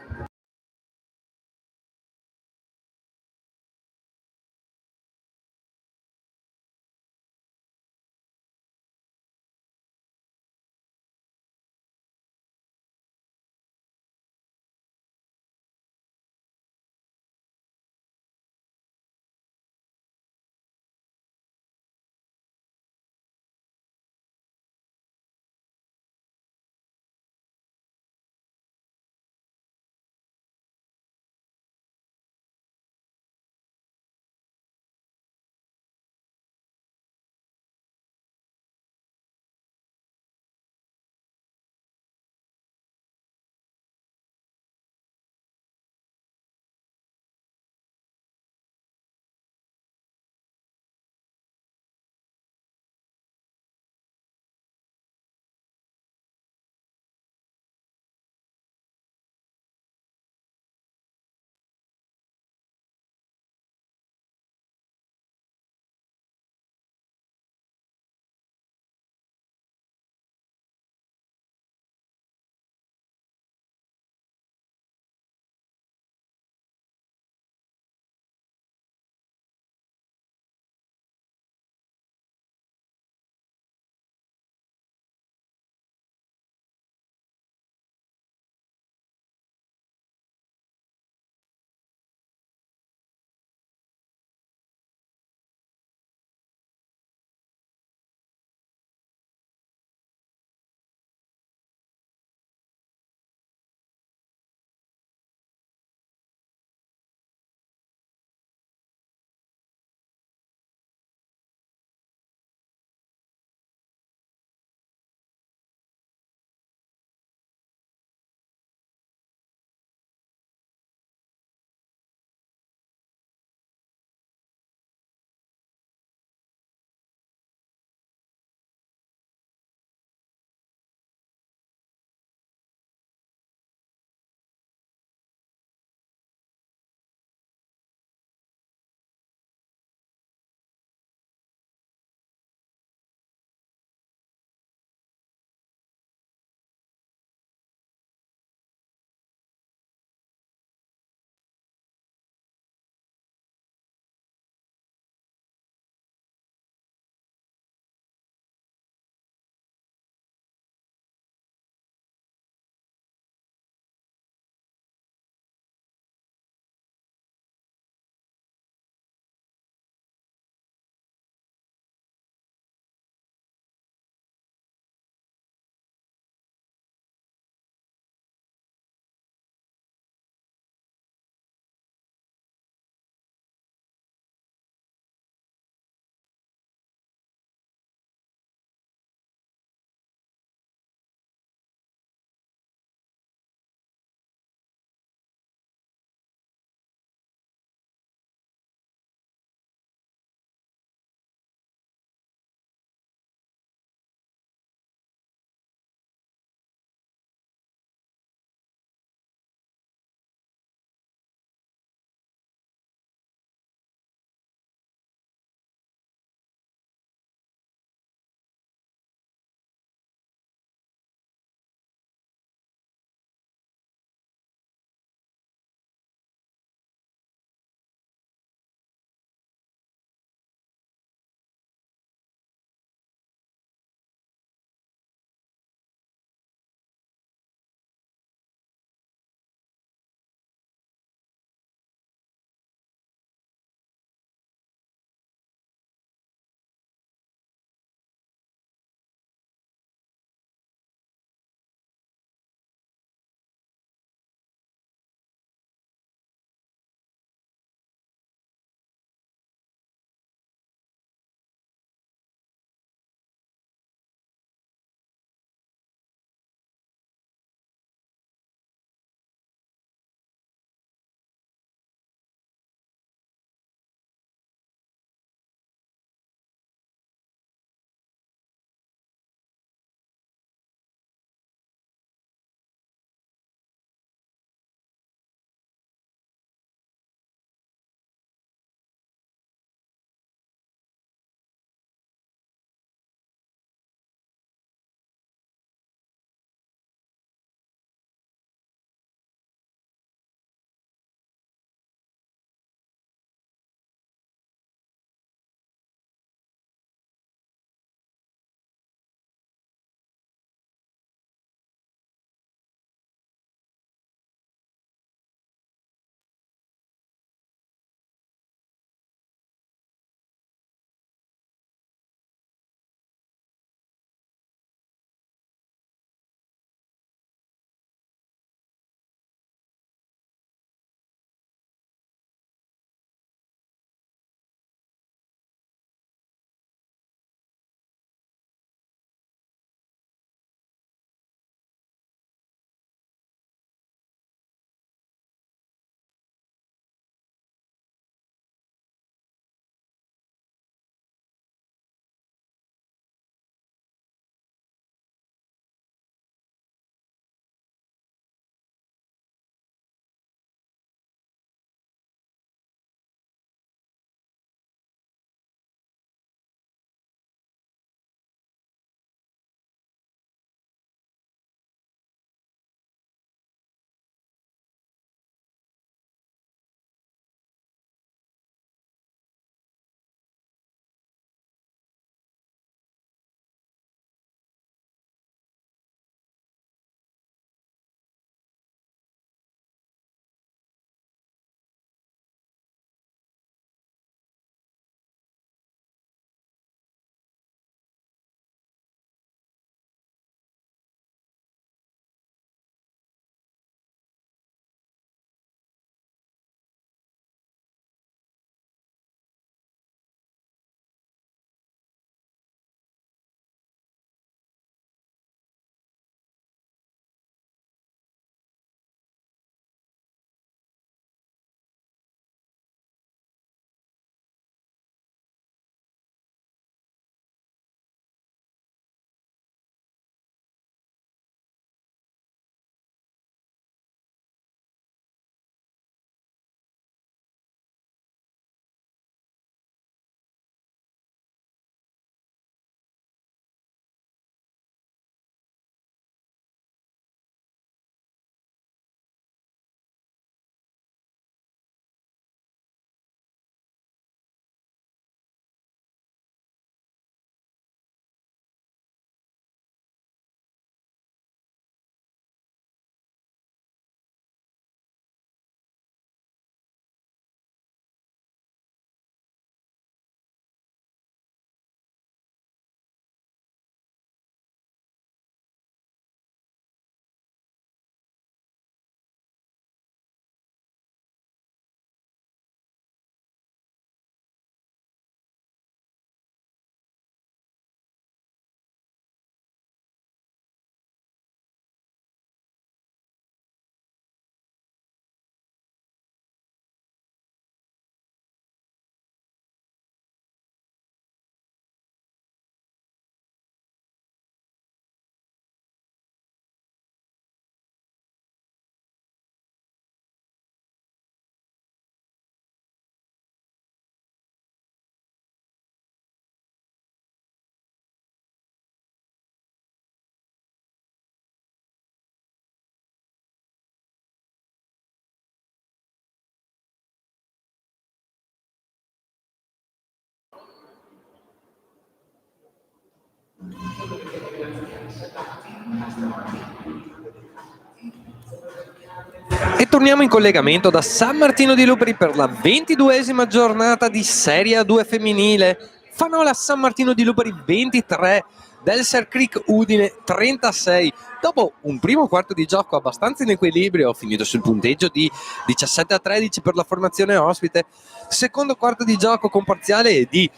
E torniamo in collegamento da San Martino di Luperi per la 22esima giornata di Serie A2 femminile. Fanola San Martino di Luperi 23, Delser Creek Udine 36. Dopo un primo quarto di gioco abbastanza in equilibrio, finito sul punteggio di 17-13 per la formazione ospite, secondo quarto di gioco con parziale di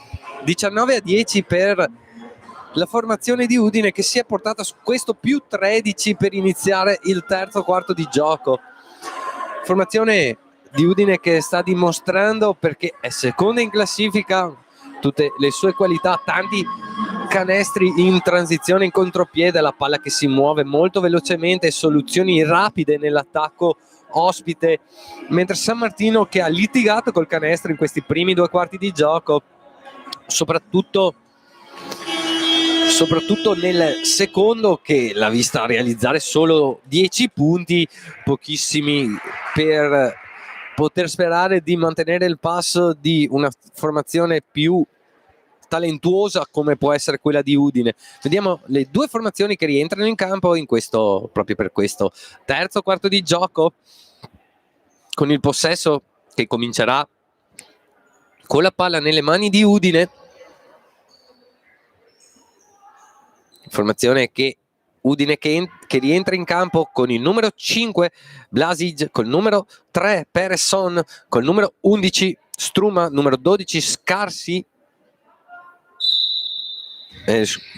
19-10 per la formazione di Udine, che si è portata su questo più 13 per iniziare il terzo quarto di gioco. Formazione di Udine che sta dimostrando, perché è seconda in classifica, tutte le sue qualità, tanti canestri in transizione, in contropiede, la palla che si muove molto velocemente, soluzioni rapide nell'attacco ospite, mentre San Martino che ha litigato col canestro in questi primi due quarti di gioco, soprattutto nel secondo, che l'ha vista realizzare solo 10 punti, pochissimi per poter sperare di mantenere il passo di una formazione più talentuosa come può essere quella di Udine. Vediamo le due formazioni che rientrano in campo proprio per questo terzo quarto di gioco, con il possesso che comincerà con la palla nelle mani di Udine. Formazione che Udine che rientra in campo con il numero 5 Blasic, col numero 3 Peresson, col numero 11 Struma, numero 12 Scarsi,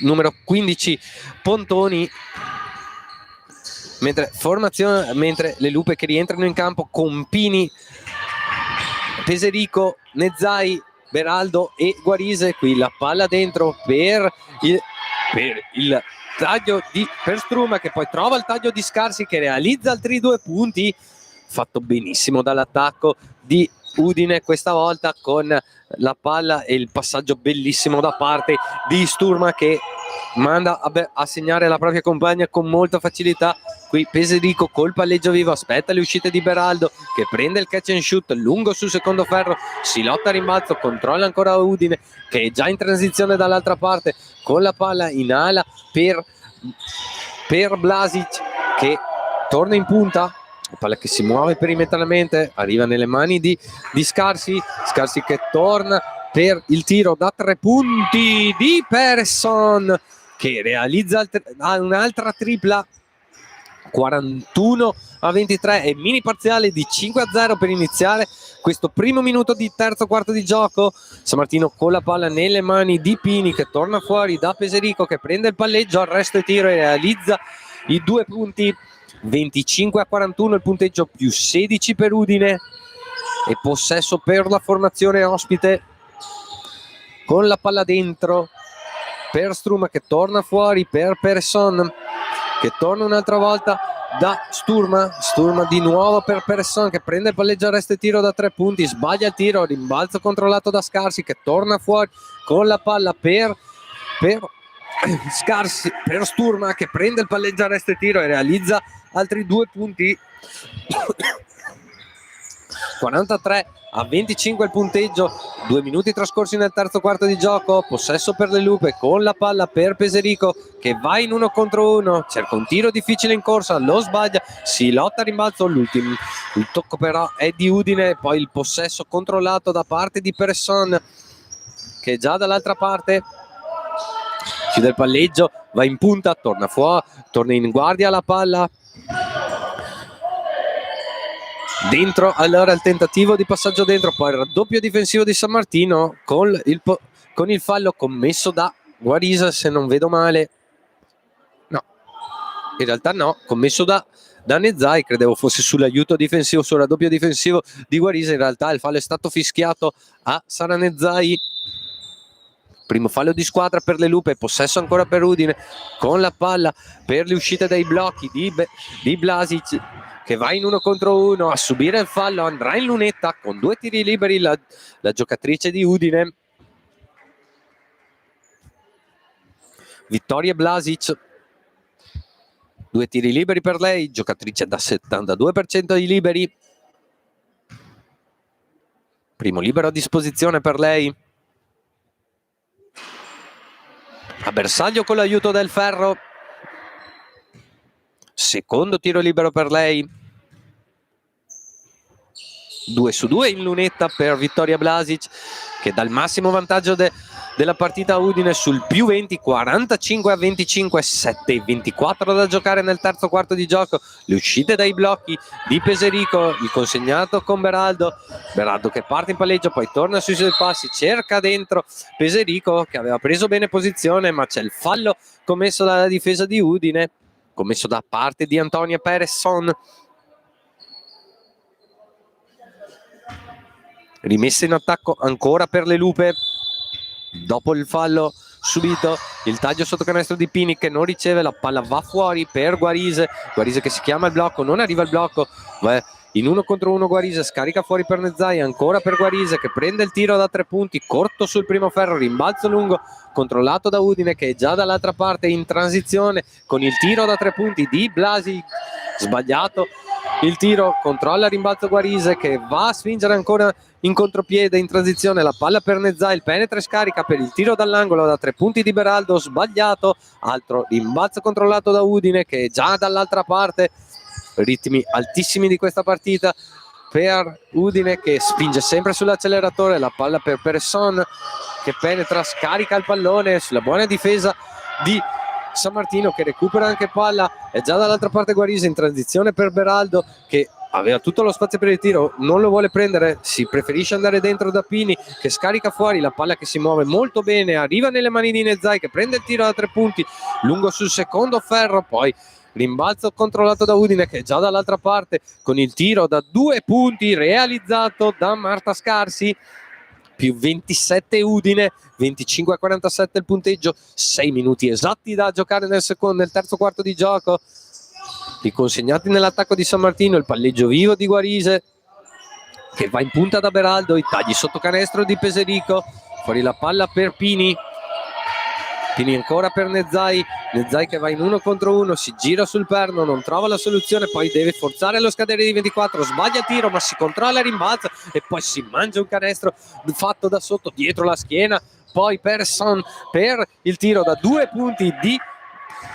numero 15 Pontoni, mentre le Lupe che rientrano in campo con Pini, Peserico, Nezzai, Beraldo e Guarise. Qui la palla dentro per il taglio per Struma, che poi trova il taglio di Scarsi, che realizza altri 2 punti, fatto benissimo dall'attacco di Udine questa volta, con la palla e il passaggio bellissimo da parte di Sturma, che manda a segnare la propria compagna con molta facilità. Qui Peserico col palleggio vivo, aspetta le uscite di Beraldo, che prende il catch and shoot lungo sul secondo ferro, si lotta a rimbalzo, controlla ancora Udine, che è già in transizione dall'altra parte, con la palla in ala per Blasic, che torna in punta, la palla che si muove perimetralmente, arriva nelle mani di Scarsi che torna per il tiro da 3 punti di Peresson, che realizza un'altra tripla, 41-23, e mini parziale di 5-0 per iniziare questo primo minuto di terzo quarto di gioco. San Martino con la palla nelle mani di Pini, che torna fuori da Peserico, che prende il palleggio, arresto e tiro e realizza i 2 punti. 25-41 il punteggio, più 16 per Udine, e possesso per la formazione ospite, con la palla dentro per Struma, che torna fuori per Peresson, che torna un'altra volta da Sturma di nuovo per Peresson, che prende il palleggio, arresto e tiro da 3 punti, sbaglia il tiro, rimbalzo controllato da Scarsi, che torna fuori con la palla per Scarsi, per Sturma, che prende il palleggio, arresto e tiro e realizza altri 2 punti. 43-25 il punteggio, 2 minuti trascorsi nel terzo quarto di gioco. Possesso per le Lupe, con la palla per Peserico, che va in 1 contro 1, cerca un tiro difficile in corsa, lo sbaglia, si lotta a rimbalzo, il tocco però è di Udine. Poi il possesso controllato da parte di Peresson, che è già dall'altra parte, chiude il palleggio, va in punta, torna in guardia la palla dentro. Allora il tentativo di passaggio dentro, poi il raddoppio difensivo di San Martino con il fallo commesso da Guarisa, se non vedo male. No, in realtà no, commesso da Nezzai, credevo fosse sull'aiuto difensivo, sul raddoppio difensivo di Guarisa. In realtà il fallo è stato fischiato a Sara Nezzai. Primo fallo di squadra per le Lupe, possesso ancora per Udine, con la palla per le uscite dai blocchi di Blasic, che va in 1 contro 1 a subire il fallo. Andrà in lunetta con 2 tiri liberi la giocatrice di Udine, Vittoria Blasic. 2 tiri liberi per lei, giocatrice da 72% di liberi. Primo libero a disposizione per lei. A bersaglio con l'aiuto del ferro. secondo tiro libero per lei. 2-2 in lunetta per Vittoria Blasic, che dà il massimo vantaggio della partita a Udine sul più 20, 45-25, 7-24 da giocare nel terzo quarto di gioco. Le uscite dai blocchi di Peserico, il consegnato con Beraldo che parte in palleggio, poi torna sui suoi passi, cerca dentro Peserico che aveva preso bene posizione, ma c'è il fallo commesso dalla difesa di Udine, commesso da parte di Antonia Perez-Son. Rimessa in attacco ancora per le Lupe dopo il fallo subito. Il taglio sotto canestro di Pini che non riceve, la palla va fuori per Guarise che si chiama il blocco, non arriva il blocco, va in 1 contro 1 Guarise, scarica fuori per Nezzai, ancora per Guarise che prende il tiro da 3 punti, corto sul primo ferro, rimbalzo lungo controllato da Udine che è già dall'altra parte in transizione con il tiro da 3 punti di Blasi, sbagliato il tiro, controlla il rimbalzo Guarise che va a spingere ancora in contropiede in transizione, la palla per Nezzai, il penetra e scarica per il tiro dall'angolo da 3 punti di Beraldo, sbagliato, altro rimbalzo controllato da Udine che è già dall'altra parte. Ritmi altissimi di questa partita per Udine che spinge sempre sull'acceleratore, la palla per Peresson che penetra, scarica il pallone sulla buona difesa di San Martino che recupera anche palla, è già dall'altra parte Guarise in transizione per Beraldo che aveva tutto lo spazio per il tiro, non lo vuole prendere, si preferisce andare dentro da Pini che scarica fuori, la palla che si muove molto bene, arriva nelle mani di Nezzai che prende il tiro da 3 punti lungo sul secondo ferro, poi rimbalzo controllato da Udine che è già dall'altra parte con il tiro da 2 punti realizzato da Marta Scarsi, più 27 Udine, 25-47 il punteggio, 6 minuti esatti da giocare nel terzo quarto di gioco. Riconsegnati nell'attacco di San Martino, il palleggio vivo di Guarise che va in punta da Beraldo, i tagli sotto canestro di Peserico, fuori la palla per Pini ancora per Nezzai che va in 1 contro 1, si gira sul perno, non trova la soluzione, poi deve forzare lo scadere di 24, sbaglia il tiro ma si controlla, rimbalza e poi si mangia un canestro fatto da sotto dietro la schiena, poi Persson per il tiro da 2 punti di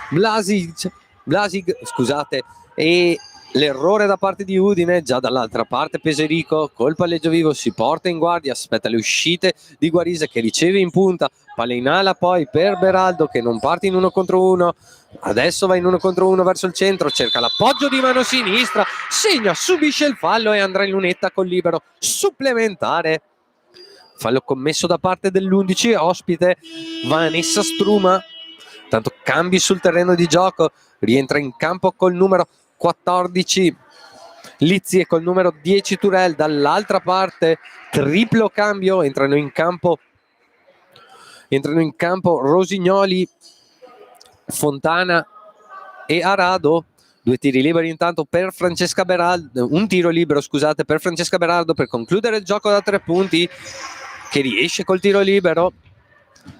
Blasig, scusate, e l'errore da parte di Udine, già dall'altra parte Peserico col palleggio vivo si porta in guardia, aspetta le uscite di Guarise che riceve in punta, palla in ala poi per Beraldo che non parte in 1 contro 1, adesso va in 1 contro 1 verso il centro, cerca l'appoggio di mano sinistra, segna, subisce il fallo e andrà in lunetta col libero supplementare. Fallo commesso da parte dell'11 ospite Vanessa Struma. Tanto cambi sul terreno di gioco, rientra in campo col numero 14 Lizzi e col numero 10 Turel, dall'altra parte triplo cambio, entrano in campo Rosignoli, Fontana e Arado. 2 tiri liberi intanto per Francesca Beraldo, un tiro libero scusate per Francesca Beraldo per concludere il gioco da 3 punti che riesce col tiro libero.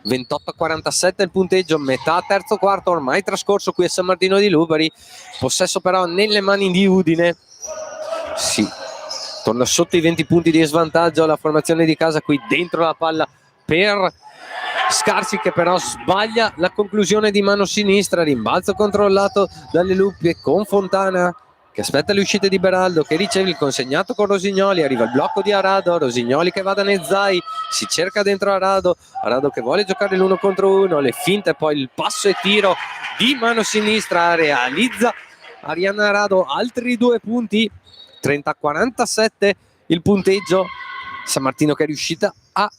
28-47 il punteggio, metà terzo quarto ormai trascorso qui a San Martino di Luberi, possesso però nelle mani di Udine, sì, torna sotto i 20 punti di svantaggio la formazione di casa, qui dentro la palla per Scarsi che però sbaglia la conclusione di mano sinistra, rimbalzo controllato dalle Luppie con Fontana che aspetta le uscite di Beraldo che riceve il consegnato con Rosignoli, arriva il blocco di Arado, Rosignoli che va da Nezzai, si cerca dentro Arado che vuole giocare l'1 contro 1, le finte, poi il passo e tiro di mano sinistra, realizza Arianna Arado altri 2 punti, 30-47 il punteggio, San Martino che è riuscita a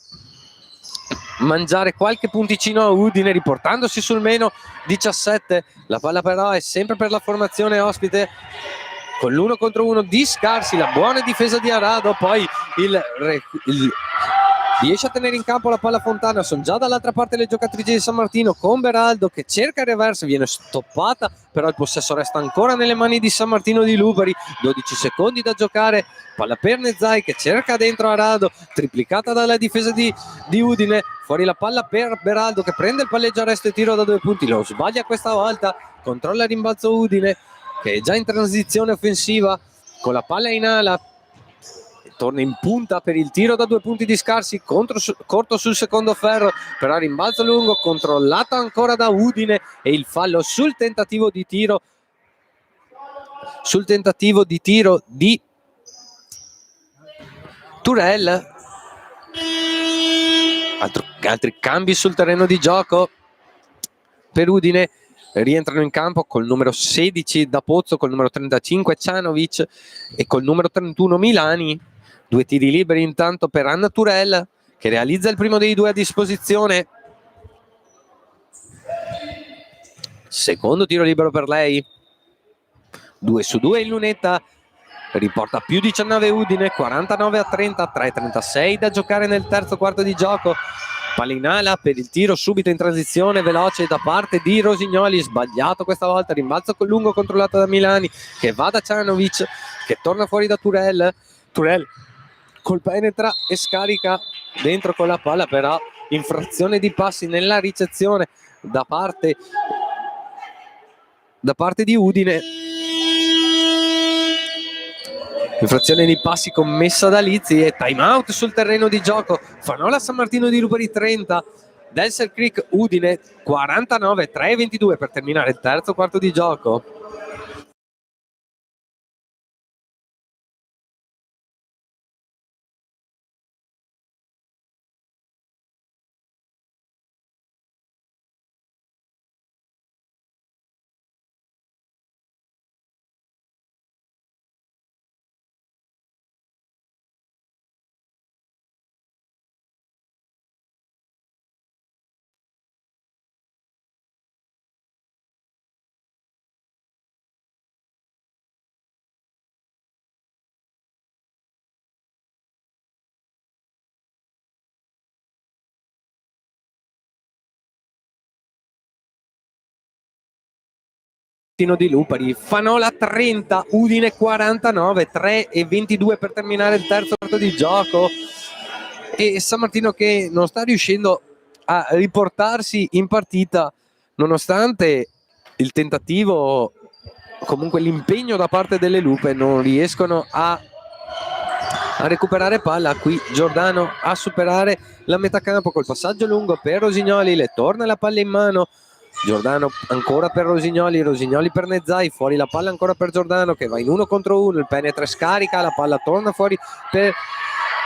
mangiare qualche punticino a Udine riportandosi sul meno 17, la palla però è sempre per la formazione ospite con l'1 contro 1 di Scarsi, la buona difesa di Arado, poi riesce a tenere in campo la palla Fontana, sono già dall'altra parte le giocatrici di San Martino con Beraldo che cerca il reverso, viene stoppata, però il possesso resta ancora nelle mani di San Martino di Luberi, 12 secondi da giocare, palla per Nezzai che cerca dentro Arado, triplicata dalla difesa di Udine, fuori la palla per Beraldo che prende il palleggio, arresto e tiro da 2 punti, lo sbaglia questa volta, controlla il rimbalzo Udine che è già in transizione offensiva con la palla in ala, torna in punta per il tiro da 2 punti di Scarsi, corto sul secondo ferro, però rimbalzo lungo, controllato ancora da Udine e il fallo sul tentativo di tiro sul tentativo di tiro di Turel. Altri cambi sul terreno di gioco per Udine. Rientrano in campo col numero 16 da Pozzo, col numero 35 Cianovic e col numero 31 Milani. 2 tiri liberi intanto per Anna Turel, che realizza il primo dei 2 a disposizione. Secondo tiro libero per lei. 2 su 2 in lunetta. Riporta più 19 Udine, 49-30, 3-36 da giocare nel terzo quarto di gioco. Palla in ala per il tiro subito in transizione veloce da parte di Rosignoli, sbagliato questa volta, rimbalzo con lungo controllato da Milani, che va da Cianovic, che torna fuori da Turel. Turel col penetra e scarica dentro con la palla, però infrazione di passi nella ricezione da parte di Udine. Infrazione di passi commessa da Lizzi e time out sul terreno di gioco. Fanola San Martino di Lupari 30, Delsel Creek Udine 49, 3-22 per terminare il terzo quarto di gioco. Di Lupari, Fanola 30, Udine 49, 3-22 per terminare il terzo quarto di gioco. E San Martino che non sta riuscendo a riportarsi in partita nonostante il tentativo, comunque l'impegno da parte delle Lupe. Non riescono a recuperare palla. Qui Giordano a superare la metà campo col passaggio lungo per Rosignoli, le torna la palla in mano. Giordano ancora per Rosignoli, Rosignoli per Nezzai, fuori la palla ancora per Giordano che va in 1 contro 1, il penetra e scarica, la palla torna fuori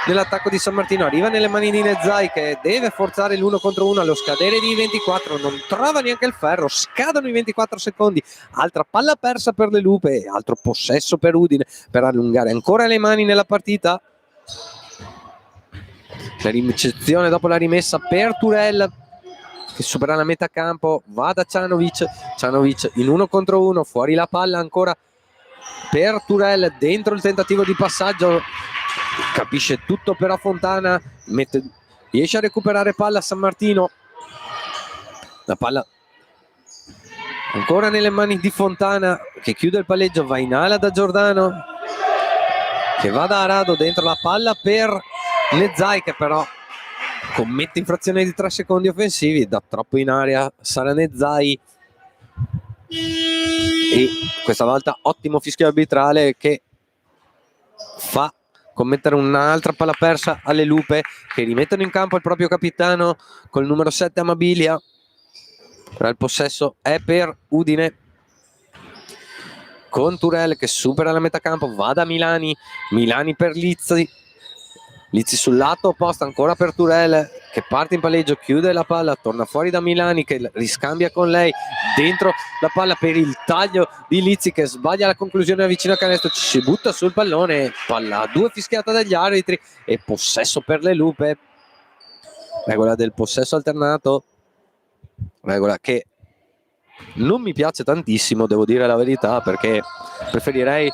nell'attacco di San Martino, arriva nelle mani di Nezzai che deve forzare l'1 contro 1 allo scadere di 24, non trova neanche il ferro, scadono i 24 secondi, altra palla persa per le Lupe, altro possesso per Udine per allungare ancora le mani nella partita. La ricezione dopo la rimessa per Turel che supera la metà campo, va da Cianovic in 1 contro 1, fuori la palla ancora per Turel, dentro il tentativo di passaggio, capisce tutto però Fontana, riesce a recuperare palla San Martino, la palla ancora nelle mani di Fontana che chiude il palleggio, va in ala da Giordano che va da Arado, dentro la palla per Nezzai che però commette infrazione di 3 secondi offensivi, da troppo in area sarà Nezzai e questa volta ottimo fischio arbitrale che fa commettere un'altra palla persa alle Lupe che rimettono in campo il proprio capitano col numero 7 Amabilia. Però il possesso è per Udine con Turel che supera la metà campo, va da Milani per Lizzi sul lato opposto ancora per Turel che parte in palleggio, chiude la palla, torna fuori da Milani che riscambia con lei, dentro la palla per il taglio di Lizzi che sbaglia la conclusione vicino a canestro, ci si butta sul pallone, palla a 2 fischiata dagli arbitri e possesso per le Lupe. Regola del possesso alternato, regola che non mi piace tantissimo, devo dire la verità, perché preferirei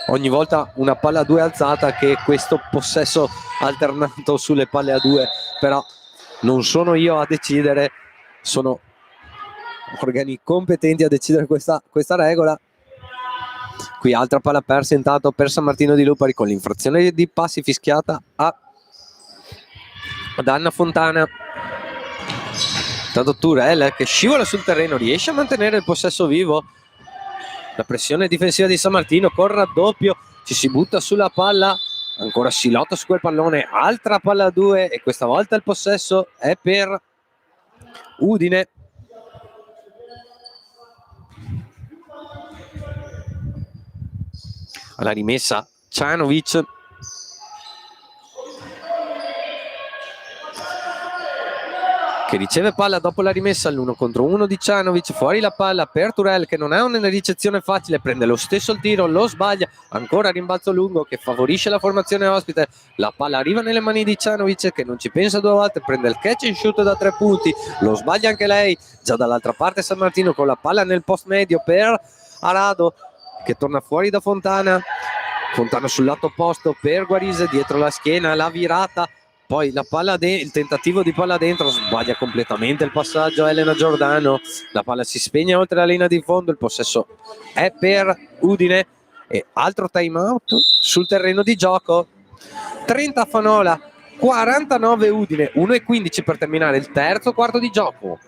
ogni volta una palla a 2 alzata che questo possesso alternato sulle palle a 2, però non sono io a decidere, sono organi competenti a decidere questa regola. Qui altra palla persa intanto per San Martino di Lupari con l'infrazione di passi fischiata ad Anna Fontana. Tanto Turel che scivola sul terreno, riesce a mantenere il possesso vivo. La pressione difensiva di San Martino con raddoppio, ci si butta sulla palla, ancora si lotta su quel pallone, altra palla a 2 e questa volta il possesso è per Udine. Alla rimessa Cianovic, che riceve palla dopo la rimessa all'1 contro 1 di Cianovic. Fuori la palla per Turel, che non ha una ricezione facile, prende lo stesso il tiro, lo sbaglia, ancora rimbalzo lungo che favorisce la formazione ospite. La palla arriva nelle mani di Cianovic, che non ci pensa due volte, prende il catch and shoot da 3 punti, lo sbaglia anche lei. Già dall'altra parte San Martino con la palla nel post medio per Arado, che torna fuori da Fontana. Fontana sul lato opposto per Guarise, dietro la schiena, la virata, poi la palla il tentativo di palla dentro, sbaglia completamente il passaggio a Elena Giordano. La palla si spegne oltre la linea di fondo, il possesso è per Udine e altro time out sul terreno di gioco. 30 Fanola, 49 Udine, 1:15 per terminare il terzo quarto di gioco.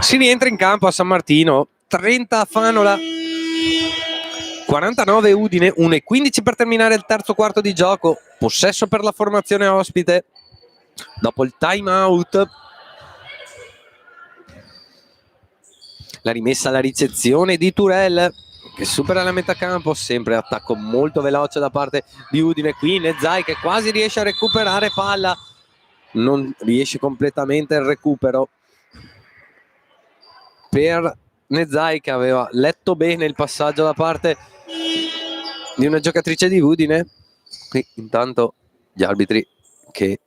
Si rientra in campo a San Martino, 30 Fanola, 49 Udine, 1:15 per terminare il terzo quarto di gioco. Possesso per la formazione ospite dopo il time out. La rimessa alla ricezione di Turel, che supera la metà campo, sempre attacco molto veloce da parte di Udine. Qui Nezai che quasi riesce a recuperare palla, non riesce completamente il recupero per Nezai, che aveva letto bene il passaggio da parte di una giocatrice di Udine. Qui intanto gli arbitri che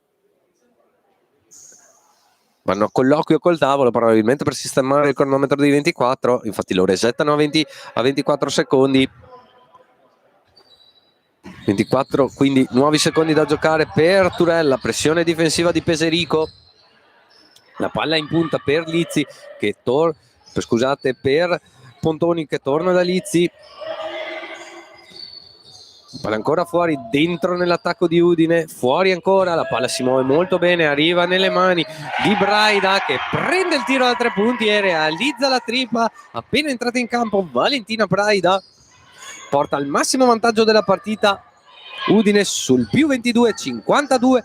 vanno a colloquio col tavolo probabilmente per sistemare il cronometro di 24, infatti lo resettano a 24 secondi. 24, quindi nuovi secondi da giocare per Turella. Pressione difensiva di Peserico, la palla in punta per Lizzi che per Pontoni, che torna da Lizzi. Palla ancora fuori, dentro nell'attacco di Udine, fuori ancora, la palla si muove molto bene, arriva nelle mani di Braida, che prende il tiro da 3 punti e realizza la tripla appena entrata in campo. Valentina Braida porta al massimo vantaggio della partita Udine sul più 22, 52-30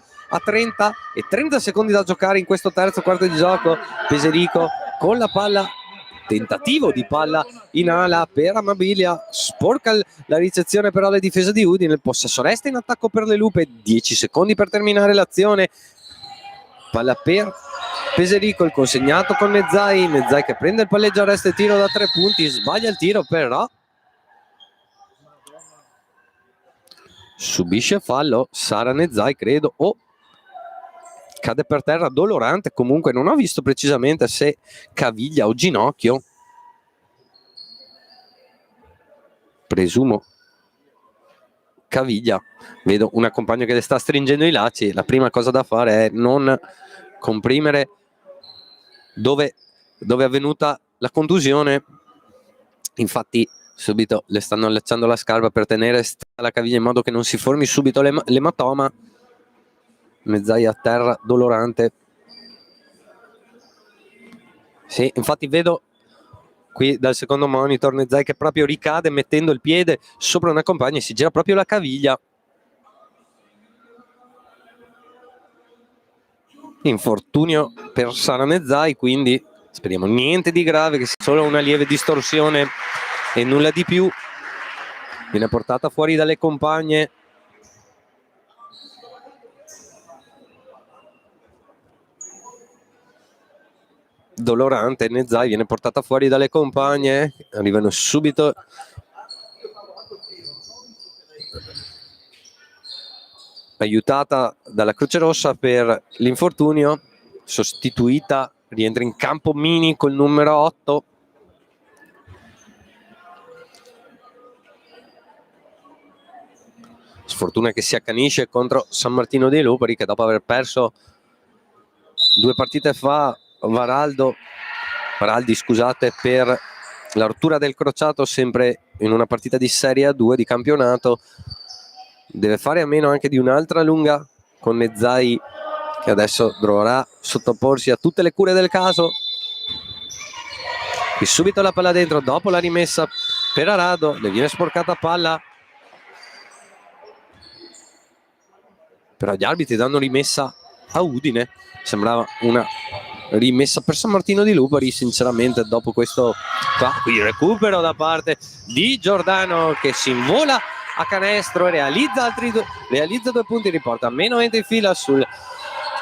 e 30 secondi da giocare in questo terzo quarto di gioco. Peserico con la palla, tentativo di palla in ala per Amabilia, sporca la ricezione però le difese di Udine. Il possesso resta in attacco per le Lupe, 10 secondi per terminare l'azione. Palla per Peserico, il consegnato con Nezai che prende il palleggio, resta il tiro da 3 punti, sbaglia il tiro però subisce fallo Sara Nezai, credo, o cade per terra dolorante. Comunque non ho visto precisamente se caviglia o ginocchio, presumo caviglia. Vedo una compagna che le sta stringendo i lacci, la prima cosa da fare è non comprimere dove è avvenuta la contusione. Infatti subito le stanno allacciando la scarpa per tenere la caviglia in modo che non si formi subito l'ematoma. Mezzai a terra dolorante. Sì, infatti vedo qui dal secondo monitor Nezai che proprio ricade mettendo il piede sopra una compagna e si gira proprio la caviglia. Infortunio per Sara Nezai, quindi speriamo niente di grave, che sia solo una lieve distorsione e nulla di più. Viene portata fuori dalle compagne. Dolorante, Nezai viene portata fuori dalle compagne, arrivano subito aiutata dalla Croce Rossa per l'infortunio. sostituita, rientra in campo Mini col numero 8. Sfortuna che si accanisce contro San Martino dei Lupari, che dopo aver perso 2 partite fa Varaldi, scusate, per la rottura del crociato, sempre in una partita di Serie A2 di campionato, deve fare a meno anche di un'altra lunga con Nezzai, che adesso dovrà sottoporsi a tutte le cure del caso. Qui subito la palla dentro, dopo la rimessa per Arado, le viene sporcata palla, però gli arbitri danno rimessa a Udine. Sembrava una rimessa per San Martino di Lupari, sinceramente. Dopo questo qui il recupero da parte di Giordano, che si invola a canestro e realizza 2 punti, riporta meno 20 in fila sul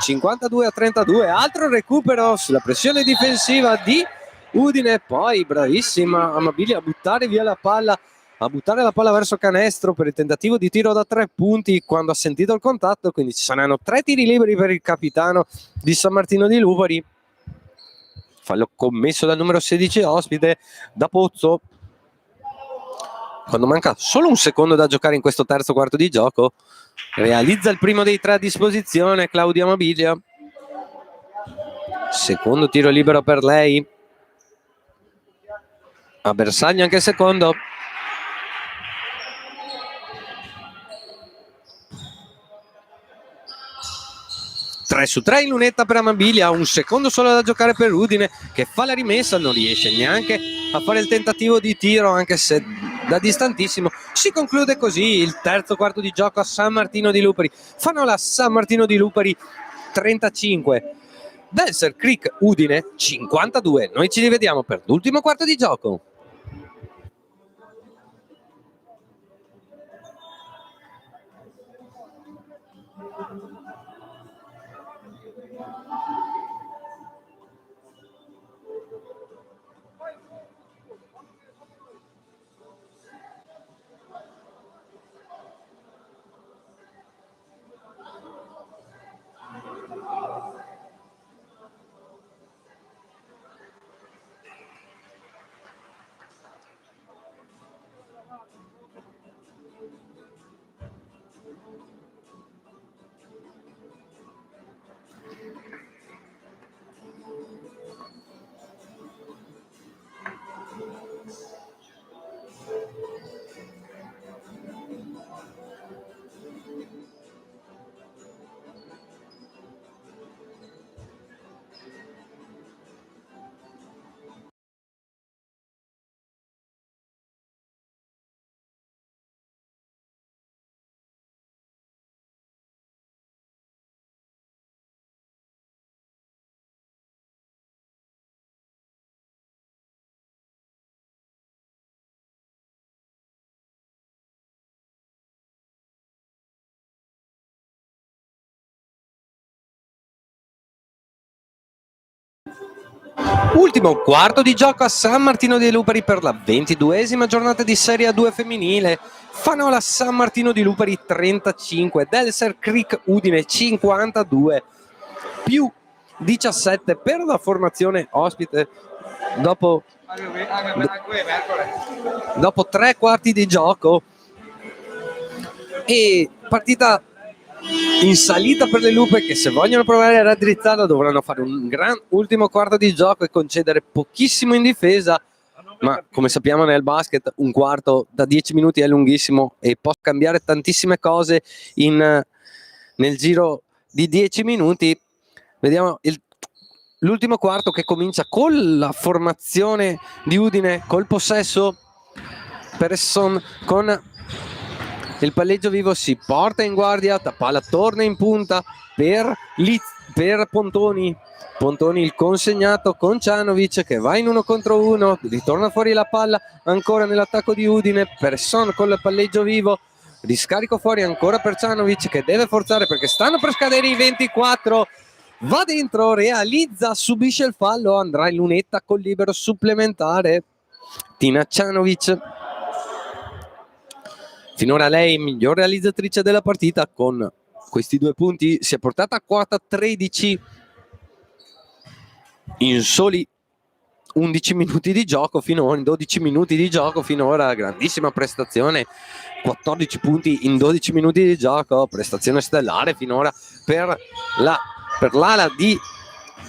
52-32. Altro recupero sulla pressione difensiva di Udine, poi bravissima Amabilia a buttare via la palla, a buttare la palla verso canestro per il tentativo di tiro da 3 punti quando ha sentito il contatto. Quindi ci saranno 3 tiri liberi per il capitano di San Martino di Lupari. Fallo commesso dal numero 16 ospite, da Pozzo, quando manca solo un secondo da giocare in questo terzo quarto di gioco. Realizza il primo dei 3 a disposizione Claudia Amabilia. Secondo tiro libero per lei, a bersaglio anche il secondo. 3 su 3 in lunetta per Amabilia, un secondo solo da giocare per Udine, che fa la rimessa, non riesce neanche a fare il tentativo di tiro, anche se da distantissimo. Si conclude così il terzo quarto di gioco a San Martino di Lupari. Fanola San Martino di Lupari 35, Belser Creek Udine 52. Noi ci rivediamo per l'ultimo quarto di gioco. Ultimo quarto di gioco a San Martino di Lupari per la 22esima giornata di Serie A2 femminile. Fanola San Martino di Lupari 35, Belser Creek Udine 52, più 17 per la formazione ospite dopo 3 quarti di gioco. E partita in salita per le Lupe, che se vogliono provare a raddrizzarla dovranno fare un gran ultimo quarto di gioco e concedere pochissimo in difesa, ma come sappiamo nel basket un quarto da 10 minuti è lunghissimo e può cambiare tantissime cose nel giro di 10 minuti. Vediamo l'ultimo quarto, che comincia con la formazione di Udine, col possesso. Peresson con il palleggio vivo si porta in guardia, la palla torna in punta per Pontoni. Pontoni il consegnato con Cianovic, che va in 1 contro 1, ritorna fuori la palla ancora nell'attacco di Udine. Peresson con il palleggio vivo, riscarico fuori ancora per Cianovic, che deve forzare perché stanno per scadere i 24. Va dentro, realizza, subisce il fallo, andrà in lunetta col libero supplementare Tina Cianovic. Finora lei miglior realizzatrice della partita, con questi 2 punti si è portata a quota 13. in soli 11 minuti di gioco finora, in 12 minuti di gioco finora, grandissima prestazione, 14 punti in 12 minuti di gioco, prestazione stellare finora per l'ala di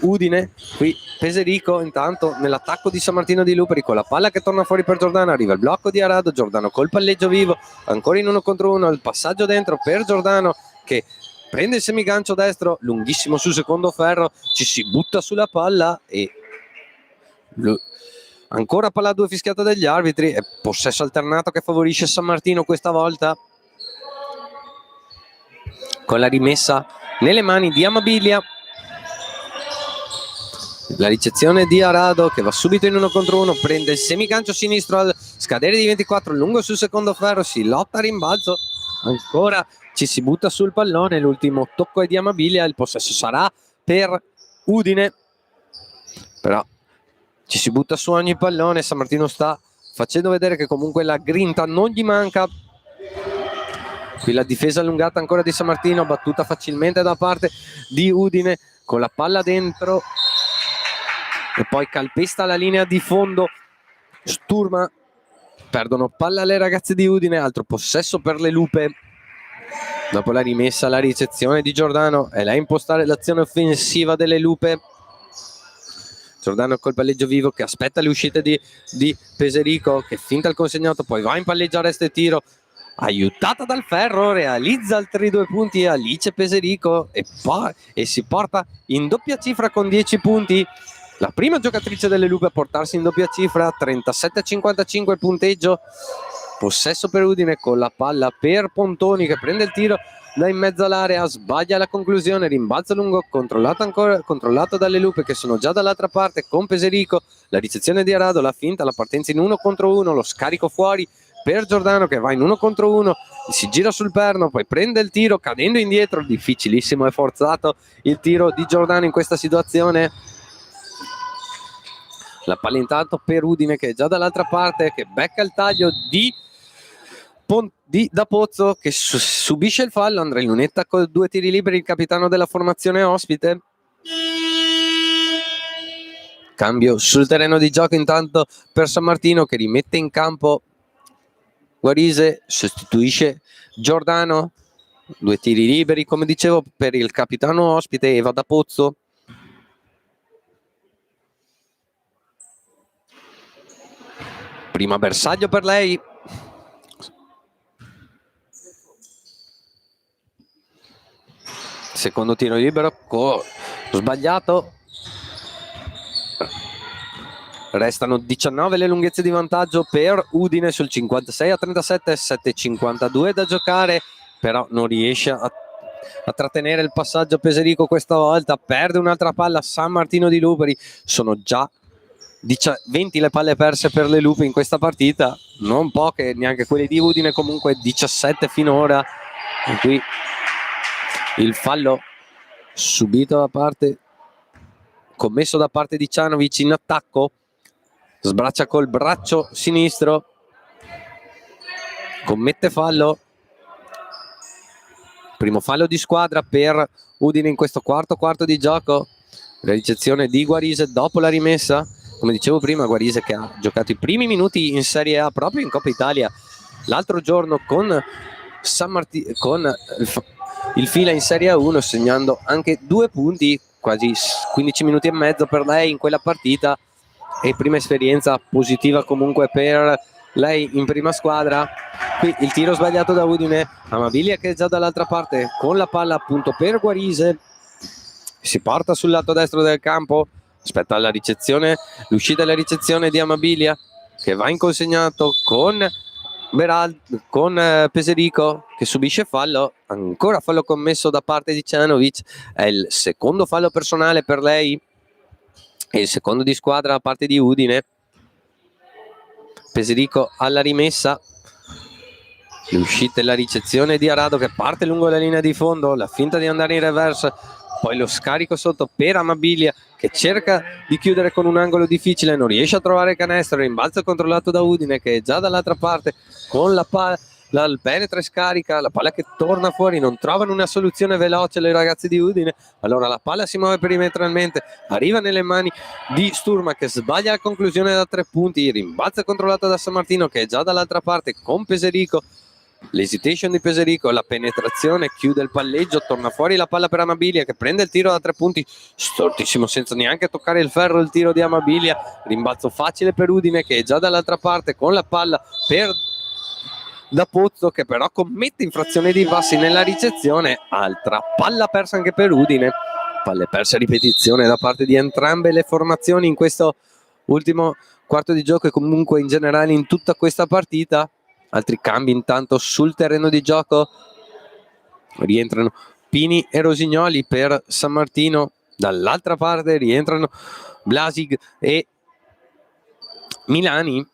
Udine. Qui Peserico intanto nell'attacco di San Martino di Luperi con la palla che torna fuori per Giordano, arriva il blocco di Arado, Giordano col palleggio vivo, ancora in 1 contro 1, il passaggio dentro per Giordano che prende il semigancio destro, lunghissimo sul secondo ferro, ci si butta sulla palla e ancora palla 2 fischiata dagli arbitri e possesso alternato che favorisce San Martino questa volta, con la rimessa nelle mani di Amabilia. La ricezione di Arado che va subito in 1 contro 1, prende il semigancio sinistro al scadere di 24, lungo sul secondo ferro, si lotta a rimbalzo, ancora ci si butta sul pallone, l'ultimo tocco è di Amabilia, il possesso sarà per Udine, però ci si butta su ogni pallone, San Martino sta facendo vedere che comunque la grinta non gli manca. Qui la difesa allungata ancora di San Martino, battuta facilmente da parte di Udine con la palla dentro e poi calpesta la linea di fondo, Sturma, perdono palla le ragazze di Udine, altro possesso per le Lupe. Dopo la rimessa, la ricezione di Giordano e là impostare l'azione offensiva delle Lupe. Giordano col palleggio vivo che aspetta le uscite di Peserico che finta il consegnato, poi va in palleggio, arresto e tiro, aiutata dal ferro, realizza altri 2 punti Alice Peserico e si porta in doppia cifra con 10 punti. La prima giocatrice delle Lupe a portarsi in doppia cifra, 37-55 il punteggio. Possesso per Udine con la palla per Pontoni che prende il tiro da in mezzo all'area, sbaglia la conclusione, rimbalzo lungo, controllato dalle Lupe che sono già dall'altra parte con Peserico, la ricezione di Arado, la finta, la partenza in 1 contro 1, lo scarico fuori per Giordano che va in 1 contro 1, si gira sul perno, poi prende il tiro cadendo indietro, difficilissimo e forzato il tiro di Giordano in questa situazione. La palla intanto per Udine che è già dall'altra parte, che becca il taglio da Pozzo che subisce il fallo. Andrea Lunetta con 2 tiri liberi, il capitano della formazione ospite. Cambio sul terreno di gioco intanto per San Martino che rimette in campo Guarise, sostituisce Giordano, 2 tiri liberi come dicevo per il capitano ospite Eva da Pozzo. Prima bersaglio per lei, secondo tiro libero sbagliato, restano 19 le lunghezze di vantaggio per Udine sul 56-37, 7:52 da giocare, però non riesce a trattenere il passaggio Peserico questa volta, perde un'altra palla San Martino di Luperi, sono già 20 le palle perse per le Lupe in questa partita, non poche neanche quelle di Udine, comunque 17 finora. E qui il fallo subito commesso da parte di Cianovic in attacco, sbraccia col braccio sinistro, commette fallo, primo fallo di squadra per Udine in questo quarto di gioco. La ricezione di Guarise dopo la rimessa, come dicevo prima, Guarise che ha giocato i primi minuti in Serie A proprio in Coppa Italia l'altro giorno con San Martino, con il fila in Serie A1, segnando anche 2 punti, quasi 15 minuti e mezzo per lei in quella partita, e prima esperienza positiva comunque per lei in prima squadra. Qui il tiro sbagliato da Udine, Amabilia che è già dall'altra parte con la palla appunto per Guarise, si porta sul lato destro del campo, aspetta la ricezione, l'uscita e la ricezione di Amabilia che va in consegnato con Peserico che subisce fallo, ancora fallo commesso da parte di Cianovic, è il secondo fallo personale per lei e il secondo di squadra da parte di Udine. Peserico alla rimessa, l'uscita e la ricezione di Arado che parte lungo la linea di fondo, la finta di andare in reverse, poi lo scarico sotto per Amabilia che cerca di chiudere con un angolo difficile, non riesce a trovare canestro, rimbalzo controllato da Udine che è già dall'altra parte con la palla, dal penetra e scarica, la palla che torna fuori, non trovano una soluzione veloce le ragazze di Udine, allora la palla si muove perimetralmente, arriva nelle mani di Sturma che sbaglia la conclusione da 3 punti, rimbalzo controllato da San Martino che è già dall'altra parte con Peserico, l'hesitation di Peserico, la penetrazione, chiude il palleggio, torna fuori la palla per Amabilia che prende il tiro da 3 punti, stortissimo senza neanche toccare il ferro il tiro di Amabilia, rimbalzo facile per Udine che è già dall'altra parte con la palla per da Pozzo che però commette infrazione di passi nella ricezione, altra palla persa anche per Udine, palle perse a ripetizione da parte di entrambe le formazioni in questo ultimo quarto di gioco e comunque in generale in tutta questa partita. Altri cambi intanto sul terreno di gioco, rientrano Pini e Rosignoli per San Martino, dall'altra parte rientrano Blasig e Milani.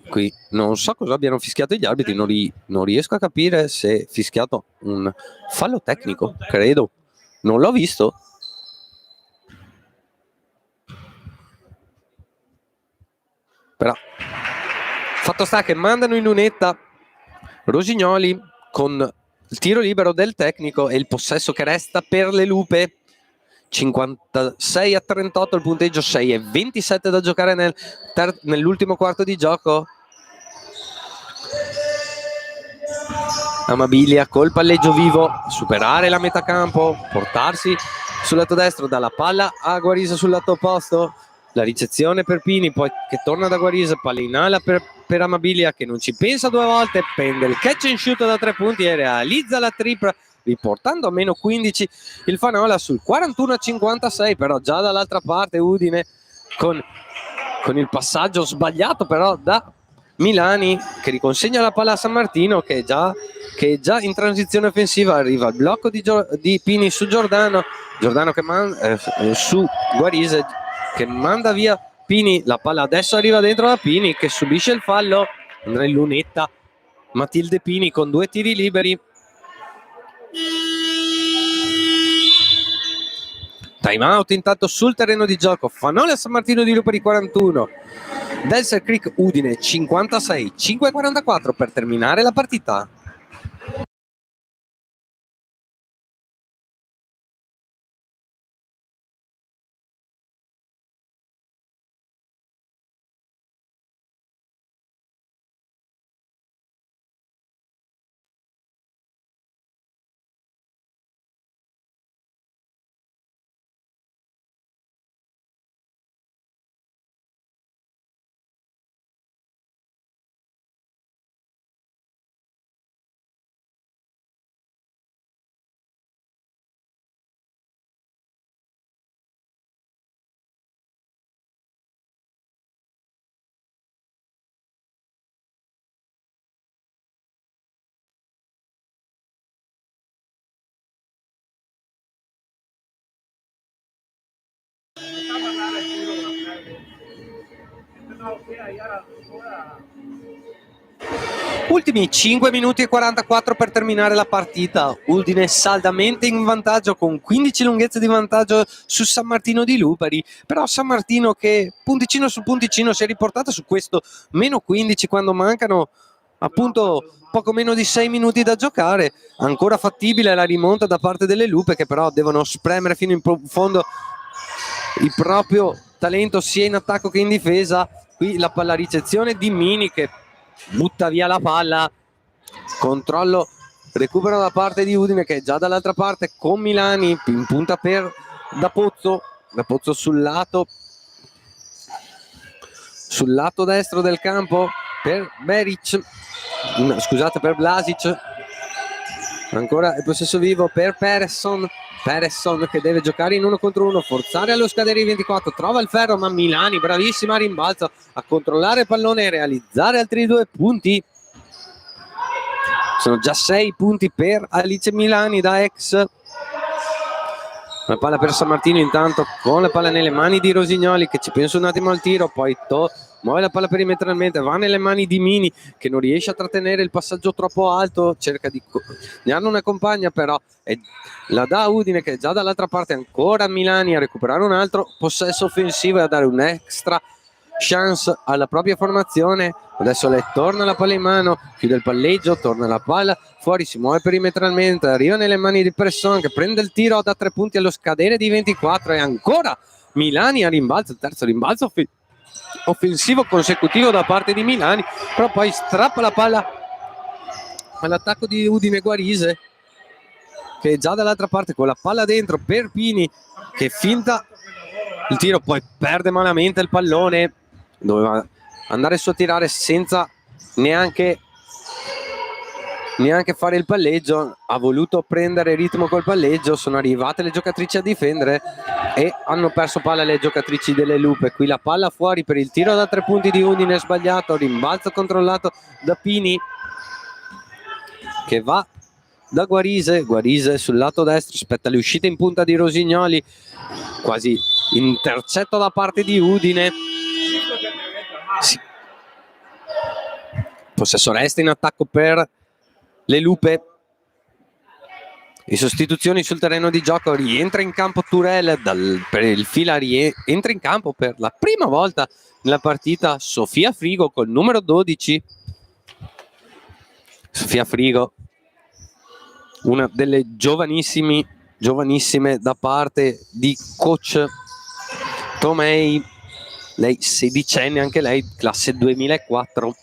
Qui non so cosa abbiano fischiato gli arbitri, non riesco a capire se è fischiato un fallo tecnico, credo, non l'ho visto. Però fatto sta che mandano in lunetta Rosignoli con il tiro libero del tecnico e il possesso che resta per le Lupe. 56-38 il punteggio, 6-27 da giocare nell'ultimo quarto di gioco. Amabilia col palleggio vivo, superare la metà campo, portarsi sul lato destro, dalla palla a Guarisa sul lato opposto, la ricezione per Pini, poi che torna da Guarisa, palla in ala per Amabilia che non ci pensa 2 volte, prende il catch and shoot da 3 punti e realizza la tripla, riportando a meno 15 il Fanola sul 41-56, però già dall'altra parte Udine con il passaggio sbagliato però da Milani che riconsegna la palla a San Martino che è già in transizione offensiva, arriva il blocco di Pini su Giordano che su Guarise che manda via Pini, la palla adesso arriva dentro da Pini che subisce il fallo, andrà in lunetta Matilde Pini con 2 tiri liberi. Time out intanto sul terreno di gioco, Fanola San Martino di Luperi 41, Delser Creek Udine 56, 5:44 per terminare la partita. Ultimi 5 minuti e 44 per terminare la partita. Udine saldamente in vantaggio con 15 lunghezze di vantaggio su San Martino di Lupari, però San Martino che punticino su punticino si è riportato su questo meno 15 quando mancano appunto poco meno di 6 minuti da giocare. Ancora fattibile la rimonta da parte delle Lupe che però devono spremere fino in fondo il proprio talento sia in attacco che in difesa. Qui la palla ricezione di Mini che butta via la palla, controllo, recupero da parte di Udine che è già dall'altra parte con Milani in punta per da Pozzo sul lato destro del campo per Beric, scusate, per Blasic, ancora il possesso vivo per Peresson che deve giocare in 1 contro 1, forzare allo scadere i 24, trova il ferro ma Milani bravissima rimbalza a controllare il pallone e realizzare altri 2 punti. Sono già 6 punti per Alice Milani da ex. La palla per San Martino intanto con la palla nelle mani di Rosignoli che ci pensa un attimo al tiro, poi muove la palla perimetralmente, va nelle mani di Mini che non riesce a trattenere il passaggio troppo alto, cerca di darne una compagna però la dà Udine che è già dall'altra parte, ancora Milani a recuperare un altro possesso offensivo e a dare un extra chance alla propria formazione. Adesso lei torna la palla in mano, chiude il palleggio, torna la palla fuori, si muove perimetralmente, arriva nelle mani di Presson che prende il tiro da 3 punti allo scadere di 24 e ancora Milani a rimbalzo, il terzo rimbalzo offensivo consecutivo da parte di Milani, però poi strappa la palla all'attacco di Udine Guarise, che è già dall'altra parte con la palla dentro per Pini che finta il tiro, poi perde malamente il pallone, doveva andare su a tirare senza neanche fare il palleggio, ha voluto prendere ritmo col palleggio, sono arrivate le giocatrici a difendere e hanno perso palla le giocatrici delle Lupe. Qui la palla fuori per il tiro da 3 punti di Udine sbagliato, rimbalzo controllato da Pini che va da Guarise sul lato destro, aspetta le uscite in punta di Rosignoli, quasi intercetto da parte di Udine. Sì. Possesso resta in attacco per le Lupe. Le sostituzioni sul terreno di gioco, rientra in campo Turel per il fila, entra in campo per la prima volta nella partita Sofia Frigo col numero 12. Sofia Frigo, una delle giovanissime da parte di coach Tomei, lei 16enne, anche lei classe 2004,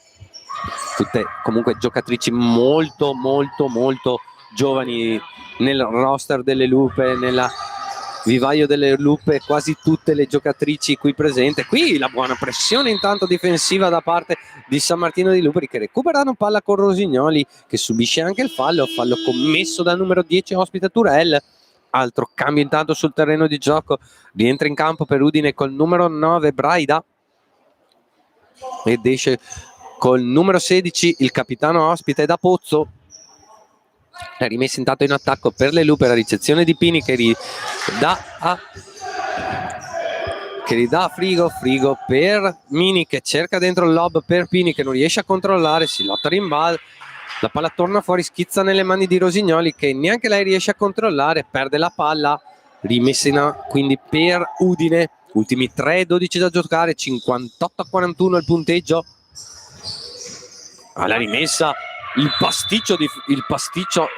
tutte comunque giocatrici molto giovani nel roster delle Lupe, nella vivaio delle Lupe, quasi tutte le giocatrici qui presenti. Qui la buona pressione intanto difensiva da parte di San Martino di Luperi, che recuperano palla con Rosignoli, che subisce anche il fallo commesso dal numero 10 ospite Turel. Altro cambio intanto sul terreno di gioco, rientra in campo per Udine col numero 9 Braida ed esce col numero 16 il capitano ospite da Pozzo. È rimessa intanto in attacco per le Lupe, la ricezione di Pini che ridà a Frigo per Mini che cerca dentro il lob per Pini che non riesce a controllare, si lotta a rimbalzo, la palla torna fuori, schizza nelle mani di Rosignoli che neanche lei riesce a controllare, perde la palla, rimessa quindi per Udine, ultimi 3-12 da giocare, 58-41 il punteggio. Alla rimessa il pasticcio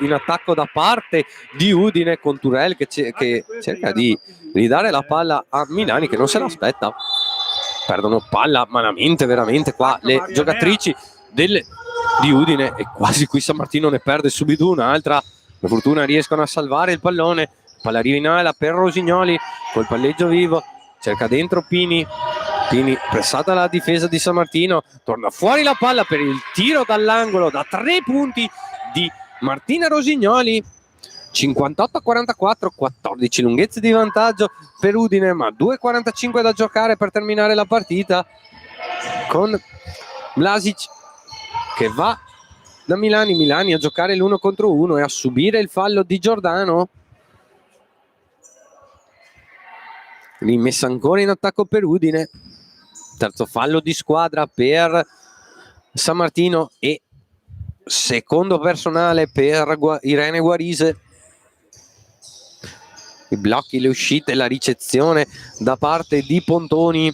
in attacco da parte di Udine con Turel che cerca di ridare la palla a Milani che non se l'aspetta. Perdono palla malamente veramente qua le giocatrici di Udine e quasi qui San Martino ne perde subito un'altra. Per fortuna riescono a salvare il pallone, palla arriva in ala per Rosignoli col palleggio vivo, cerca dentro Pini, pressata la difesa di San Martino, torna fuori la palla per il tiro dall'angolo da 3 punti di Martina Rosignoli. 58-44, 14 lunghezze di vantaggio per Udine, ma 2:45 da giocare per terminare la partita, con Blasic che va da Milani a giocare l'1 contro 1 e a subire il fallo di Giordano. Rimessa ancora in attacco per Udine, terzo fallo di squadra per San Martino e secondo personale per Irene Guarise. I blocchi, le uscite, la ricezione da parte di Pontoni,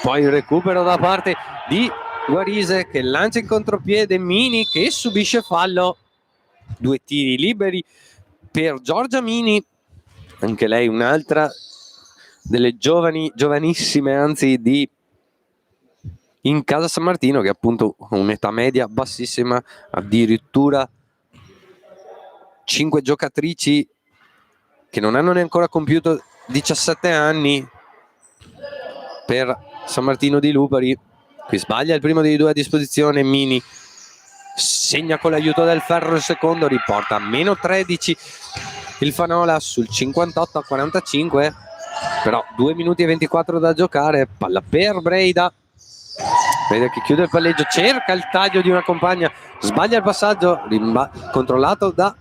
poi il recupero da parte di Guarise che lancia in contropiede Mini che subisce fallo. 2 tiri liberi per Giorgia Mini, anche lei un'altra delle giovanissime anzi di in casa San Martino, che appunto ha un'età media bassissima, addirittura 5 giocatrici che non hanno neanche ancora compiuto 17 anni per San Martino di Lupari. Qui sbaglia il primo dei 2 a disposizione, Mini segna con l'aiuto del ferro il secondo, riporta a meno 13 il Fanola sul 58-45, però 2 minuti e 24 da giocare, palla per Braida che chiude il palleggio, cerca il taglio di una compagna, sbaglia il passaggio, controllato da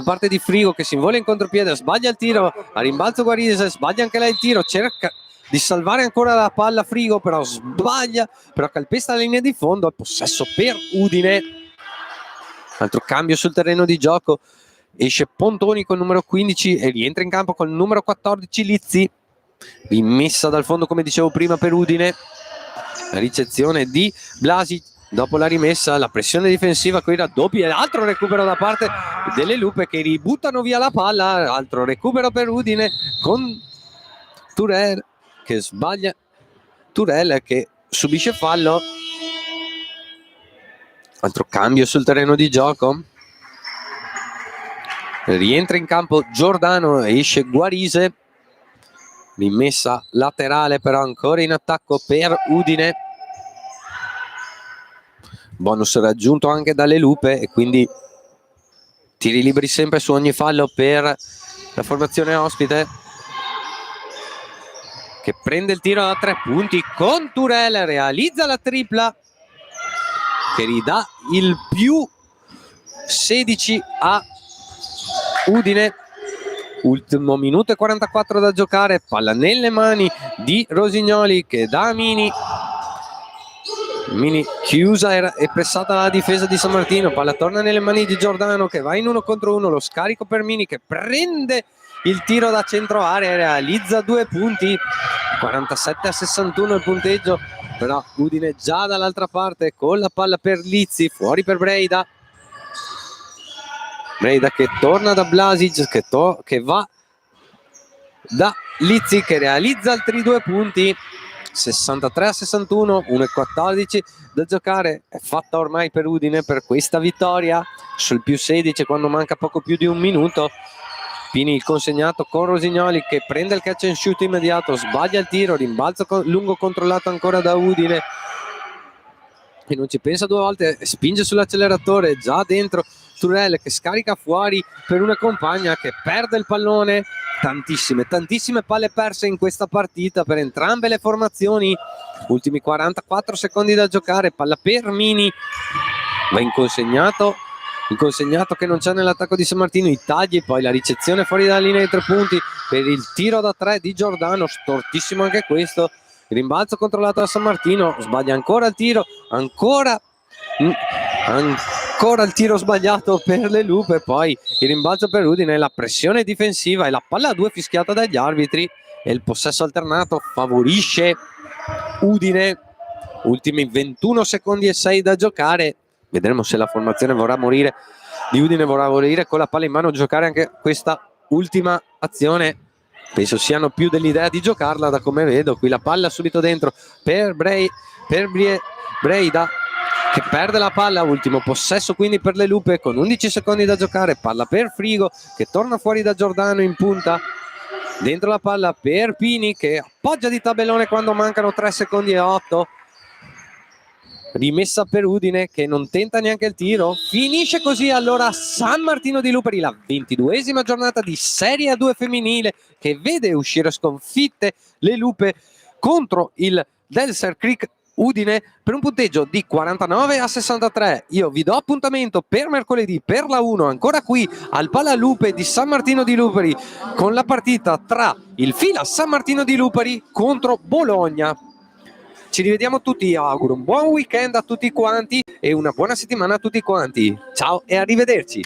parte di Frigo che si invola in contropiede, sbaglia il tiro, a rimbalzo Guarise, sbaglia anche lei il tiro, cerca di salvare ancora la palla Frigo, però sbaglia, però calpesta la linea di fondo, possesso per Udine. Altro cambio sul terreno di gioco, esce Pontoni con il numero 15 e rientra in campo con il numero 14 Lizzi. rimessa dal fondo come dicevo prima per Udine, ricezione di Blasic, dopo la rimessa la pressione difensiva con i raddoppi e altro recupero da parte delle Lupe che ributtano via la palla, altro recupero per Udine con Turel che sbaglia, Turel che subisce fallo, altro cambio sul terreno di gioco, rientra in campo Giordano e esce Guarise, rimessa laterale però ancora in attacco per Udine, bonus raggiunto anche dalle Lupe e quindi tiri liberi sempre su ogni fallo per la formazione ospite che prende il tiro da 3 punti con Turel, realizza la tripla che ridà il più 16 a Udine. Ultimo minuto e 44 da giocare, palla nelle mani di Rosignoli che dà a Mini chiusa e pressata la difesa di San Martino, palla torna nelle mani di Giordano che va in 1 contro 1, lo scarico per Mini che prende il tiro da centro area e realizza 2 punti, 47-61 il punteggio, però Udine già dall'altra parte con la palla per Lizzi, fuori per Breida che torna da Blasic che va da Lizzi che realizza altri 2 punti, 63-61, 1-14 da giocare, è fatta ormai per Udine per questa vittoria sul più 16 quando manca poco più di un minuto. Pini il consegnato con Rosignoli che prende il catch and shoot immediato, sbaglia il tiro, rimbalzo lungo controllato ancora da Udine e non ci pensa 2 volte, spinge sull'acceleratore, già dentro Turel che scarica fuori per una compagna che perde il pallone. Tantissime palle perse in questa partita per entrambe le formazioni, ultimi 44 secondi da giocare, palla per Mini, va inconsegnato che non c'è nell'attacco di San Martino, i tagli, poi la ricezione fuori dalla linea dei 3 punti per il tiro da 3 di Giordano, stortissimo anche questo, il rimbalzo controllato da San Martino, sbaglia ancora il tiro, ancora il tiro sbagliato per le Lupe, poi il rimbalzo per Udine, la pressione difensiva e la palla a 2 fischiata dagli arbitri e il possesso alternato favorisce Udine, ultimi 21 secondi e 6 da giocare, vedremo se la formazione di Udine vorrà morire con la palla in mano, giocare anche questa ultima azione, penso siano più dell'idea di giocarla da come vedo. Qui la palla subito dentro per Breida che perde la palla, ultimo possesso quindi per le Lupe con 11 secondi da giocare, palla per Frigo che torna fuori da Giordano in punta, dentro la palla per Pini che appoggia di tabellone quando mancano 3 secondi e 8, rimessa per Udine che non tenta neanche il tiro, finisce così allora San Martino di Luperi, la 22esima giornata di Serie A2 femminile che vede uscire sconfitte le Lupe contro il Delser Creek Udine per un punteggio di 49-63. Io vi do appuntamento per mercoledì per la 1 ancora qui al Palalupe di San Martino di Luperi con la partita tra il Fila San Martino di Luperi contro Bologna. Ci rivediamo tutti, auguro un buon weekend a tutti quanti e una buona settimana a tutti quanti. Ciao e arrivederci.